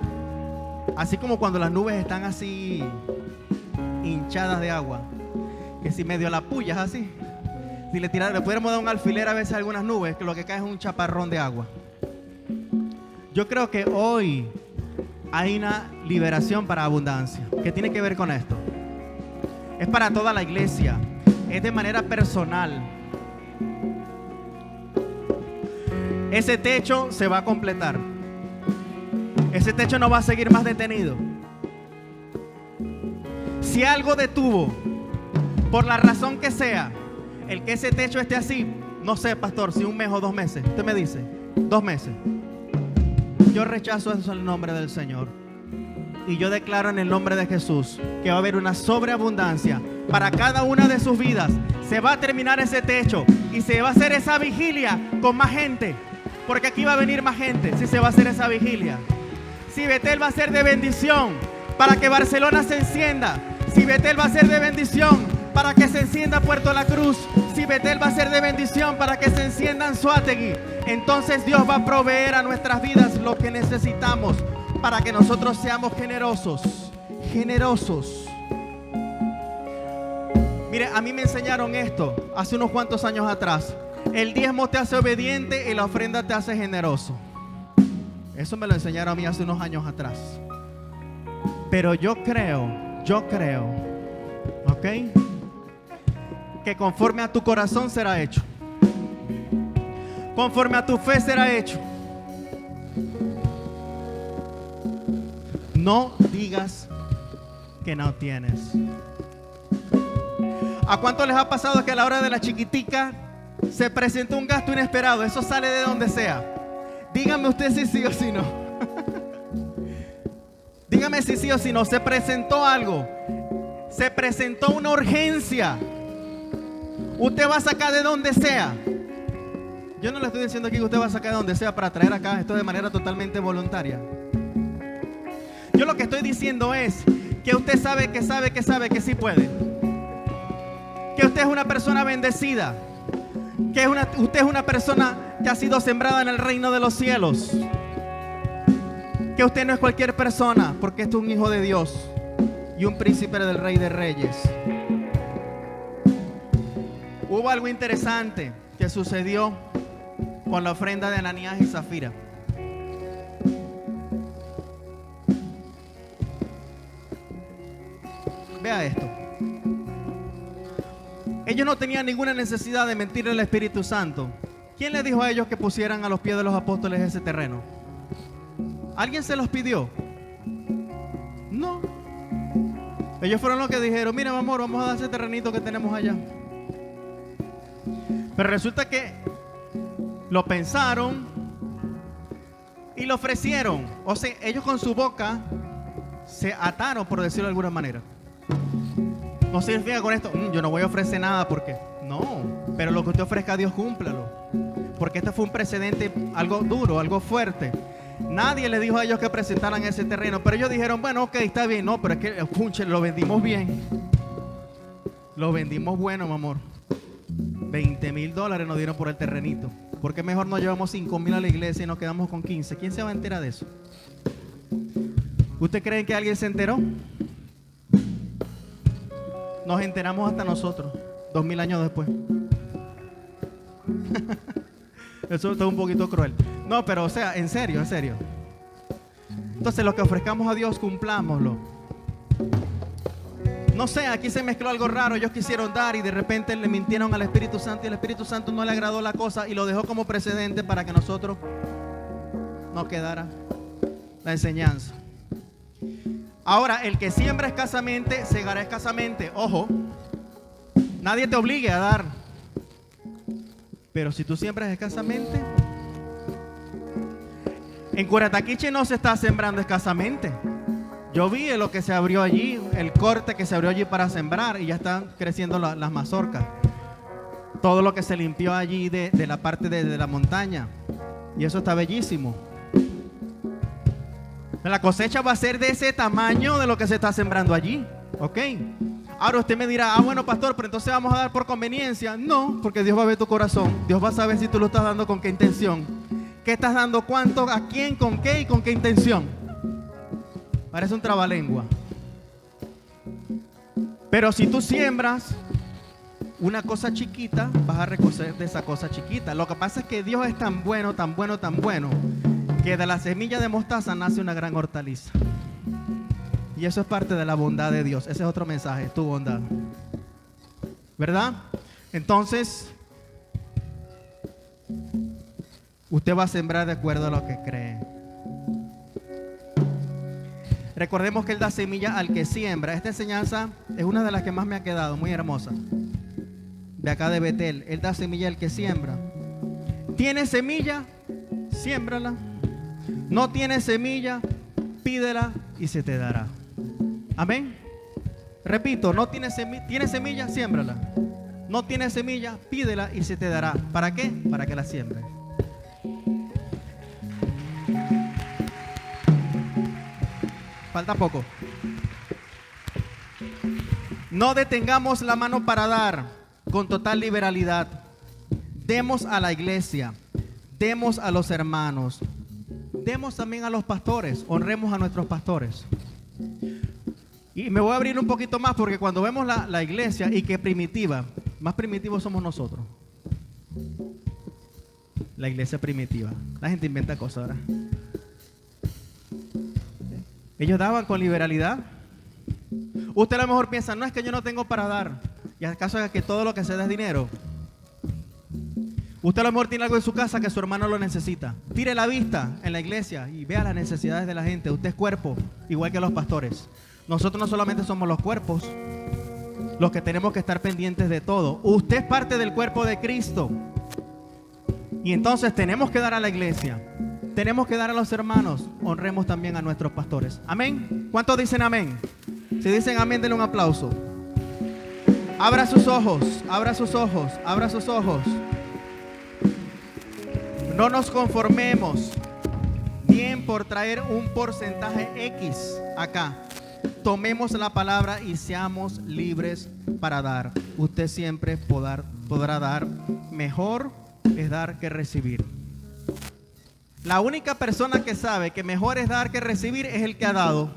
así como cuando las nubes están así hinchadas de agua, que si medio la pullas así, si le pudiéramos dar un alfiler a veces a algunas nubes, que lo que cae es un chaparrón de agua. Yo creo que hoy hay una liberación para abundancia. ¿Qué tiene que ver con esto? Es para toda la iglesia. Es de manera personal. Ese techo se va a completar. Ese techo no va a seguir más detenido. Si algo detuvo, por la razón que sea, el que ese techo esté así, no sé, pastor, si 1 mes o 2 meses. Usted me dice, 2 meses. Yo rechazo eso en el nombre del Señor. Y yo declaro en el nombre de Jesús que va a haber una sobreabundancia para cada una de sus vidas. Se va a terminar ese techo y se va a hacer esa vigilia con más gente. Porque aquí va a venir más gente si se va a hacer esa vigilia. Si Betel va a ser de bendición para que Barcelona se encienda. Si Betel va a ser de bendición para que se encienda Puerto La Cruz. Si Betel va a ser de bendición para que se encienda Anzoátegui. Entonces Dios va a proveer a nuestras vidas lo que necesitamos para que nosotros seamos generosos. Generosos. Mire, a mí me enseñaron esto hace unos cuantos años atrás. El diezmo te hace obediente y la ofrenda te hace generoso. Eso me lo enseñaron a mí hace unos años atrás. Pero yo creo, ¿ok? Que conforme a tu corazón será hecho. Conforme a tu fe será hecho. No digas que no tienes. ¿A cuánto les ha pasado que a la hora de la chiquitica se presentó un gasto inesperado? Eso sale de donde sea. Dígame usted si sí o si no. Dígame si sí o si no. Se presentó algo. Se presentó una urgencia. Usted va a sacar de donde sea. Yo no le estoy diciendo aquí que usted va a sacar de donde sea para traer acá. Esto de manera totalmente voluntaria. Yo lo que estoy diciendo es que usted sabe que sí puede. Que usted es una persona bendecida. Que usted es una persona que ha sido sembrada en el reino de los cielos. Que usted no es cualquier persona, porque este es un hijo de Dios y un príncipe del Rey de Reyes. Hubo algo interesante que sucedió con la ofrenda de Ananías y Zafira. Vea esto. Ellos no tenían ninguna necesidad de mentirle al Espíritu Santo. ¿Quién les dijo a ellos que pusieran a los pies de los apóstoles ese terreno? ¿Alguien se los pidió? No. Ellos fueron los que dijeron: mira, mi amor, vamos a dar ese terrenito que tenemos allá. Pero resulta que lo pensaron y lo ofrecieron. O sea, ellos con su boca se ataron, por decirlo de alguna manera. No significa con esto: yo no voy a ofrecer nada porque... No, pero lo que usted ofrezca a Dios, cúmplalo. Porque este fue un precedente, algo duro, algo fuerte. Nadie les dijo a ellos que presentaran ese terreno, pero ellos dijeron: bueno, ok, está bien. No, pero es que, punche, lo vendimos bien. Lo vendimos bueno, mi amor. $20,000 nos dieron por el terrenito. ¿Por qué mejor nos llevamos 5,000 a la iglesia y nos quedamos con 15? ¿Quién se va a enterar de eso? ¿Usted cree que alguien se enteró? Nos enteramos hasta nosotros, 2000 años después. Eso está un poquito cruel. No, pero o sea, en serio, en serio. Entonces, lo que ofrezcamos a Dios, cumplámoslo. No sé, aquí se mezcló algo raro. Ellos quisieron dar y de repente le mintieron al Espíritu Santo, y el Espíritu Santo no le agradó la cosa y lo dejó como precedente para que nosotros nos quedara la enseñanza. Ahora, el que siembra escasamente, segará escasamente. Ojo, nadie te obligue a dar. Pero si tú siembras escasamente, en Curataquiche no se está sembrando escasamente. Yo vi lo que se abrió allí, el corte que se abrió allí para sembrar, y ya están creciendo las mazorcas. Todo lo que se limpió allí de la parte de la montaña, y eso está bellísimo. La cosecha va a ser de ese tamaño de lo que se está sembrando allí, ¿ok? Ahora usted me dirá: bueno, pastor, pero entonces vamos a dar por conveniencia. No, porque Dios va a ver tu corazón. Dios va a saber si tú lo estás dando con qué intención. ¿Qué estás dando? ¿Cuánto? ¿A quién? ¿Con qué? ¿Y con qué intención? Parece un trabalengua. Pero si tú siembras una cosa chiquita, vas a recoger de esa cosa chiquita. Lo que pasa es que Dios es tan bueno, tan bueno, tan bueno, que de la semilla de mostaza nace una gran hortaliza. Y eso es parte de la bondad de Dios. Ese es otro mensaje, tu bondad, ¿verdad? Entonces, usted va a sembrar de acuerdo a lo que cree. Recordemos que Él da semilla al que siembra. Esta enseñanza es una de las que más me ha quedado, muy hermosa, de acá de Betel. Él da semilla al que siembra. ¿Tiene semilla? Siémbrala. No tiene semilla, pídela y se te dará. Amén. Repito, no tiene semilla, siémbrala. No tiene semilla, pídela y se te dará. ¿Para qué? Para que la siembres. Falta poco. No detengamos la mano para dar con total liberalidad. Demos a la iglesia, demos a los hermanos, demos también a los pastores, honremos a nuestros pastores. Y me voy a abrir un poquito más, porque cuando vemos la iglesia, y que primitiva, más primitivos somos nosotros. La iglesia primitiva. La gente inventa cosas ahora. Ellos daban con liberalidad. Usted a lo mejor piensa: no, es que yo no tengo para dar. ¿Y acaso es que todo lo que se da es dinero? Usted a lo mejor tiene algo en su casa que su hermano lo necesita. Tire la vista en la iglesia y vea las necesidades de la gente. Usted es cuerpo, igual que los pastores. Nosotros no solamente somos los cuerpos los que tenemos que estar pendientes de todo. Usted es parte del cuerpo de Cristo. Y entonces tenemos que dar a la iglesia, tenemos que dar a los hermanos. Honremos también a nuestros pastores. Amén. ¿Cuántos dicen amén? Si dicen amén, denle un aplauso. Abra sus ojos, abra sus ojos, abra sus ojos. No nos conformemos ni en preocupen por traer un porcentaje X acá. Tomemos la palabra y seamos libres para dar. Usted siempre podrá dar. Mejor es dar que recibir. La única persona que sabe que mejor es dar que recibir es el que ha dado.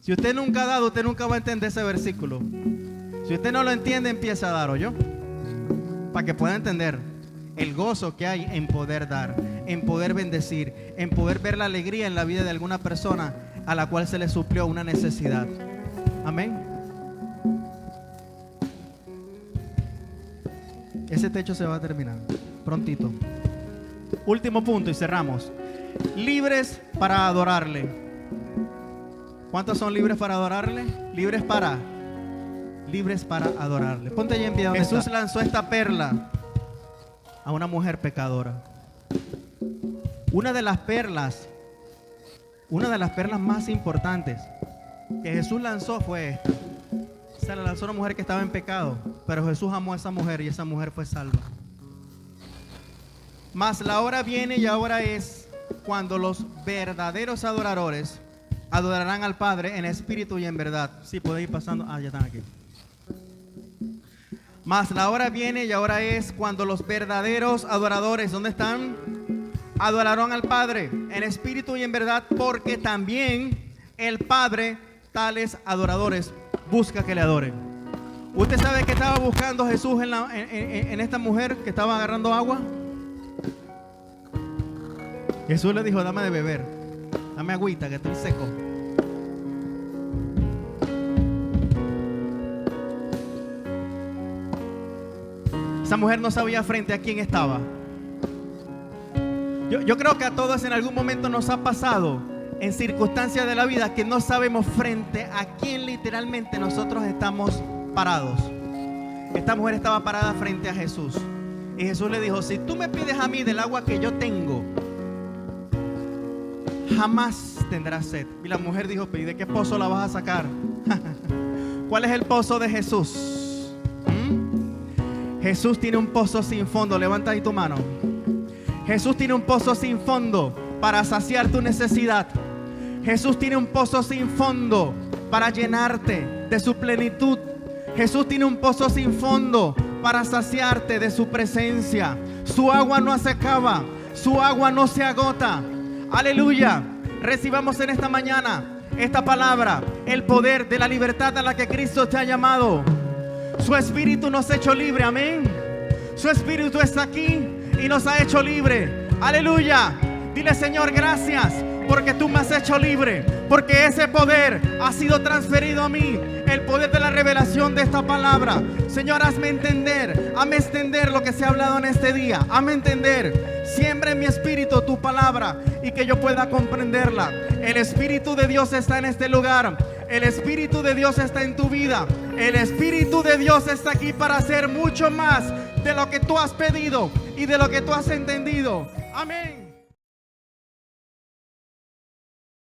Si usted nunca ha dado, usted nunca va a entender ese versículo. Si usted no lo entiende, empieza a dar, ¿oyó? Para que pueda entender el gozo que hay en poder dar, en poder bendecir, en poder ver la alegría en la vida de alguna persona a la cual se le suplió una necesidad. Amén. Ese techo se va a terminar prontito. Último punto y cerramos. Libres para adorarle. ¿Cuántos son libres para adorarle? Libres para adorarle. Ponte allí en pie. Jesús lanzó esta perla a una mujer pecadora. Una de las perlas más importantes que Jesús lanzó fue esta. Se la lanzó a una mujer que estaba en pecado, pero Jesús amó a esa mujer y esa mujer fue salva. Mas la hora viene y ahora es cuando los verdaderos adoradores adorarán al Padre en espíritu y en verdad. Sí, podéis ir pasando. Ya están aquí. Mas la hora viene y ahora es cuando los verdaderos adoradores, ¿dónde están? Adorarán al Padre en espíritu y en verdad, porque también el Padre tales adoradores busca que le adoren. ¿Usted sabe que estaba buscando Jesús en esta mujer que estaba agarrando agua? Jesús le dijo: dame de beber, dame agüita que estoy seco. Esa mujer no sabía frente a quién estaba. Yo creo que a todos en algún momento nos ha pasado en circunstancias de la vida que no sabemos frente a quién literalmente nosotros estamos parados. Esta mujer estaba parada frente a Jesús y Jesús le dijo: si tú me pides a mí del agua que yo tengo, jamás tendrás sed. Y la mujer dijo: ¿y de qué pozo la vas a sacar? ¿Cuál es el pozo de Jesús? Jesús tiene un pozo sin fondo. Levanta ahí tu mano. Jesús tiene un pozo sin fondo para saciar tu necesidad. Jesús tiene un pozo sin fondo para llenarte de su plenitud. Jesús tiene un pozo sin fondo para saciarte de su presencia. Su agua no se acaba, su agua no se agota. Aleluya. Recibamos en esta mañana esta palabra, el poder de la libertad a la que Cristo te ha llamado. Su espíritu nos ha hecho libre, amén. Su espíritu está aquí y nos ha hecho libre. Aleluya. Dile: Señor, gracias porque tú me has hecho libre, porque ese poder ha sido transferido a mí, el poder de la revelación de esta palabra. Señor, hazme entender lo que se ha hablado en este día. Hazme entender, siembra en mi espíritu tu palabra y que yo pueda comprenderla. El Espíritu de Dios está en este lugar. El Espíritu de Dios está en tu vida. El Espíritu de Dios está aquí para hacer mucho más de lo que tú has pedido y de lo que tú has entendido. Amén.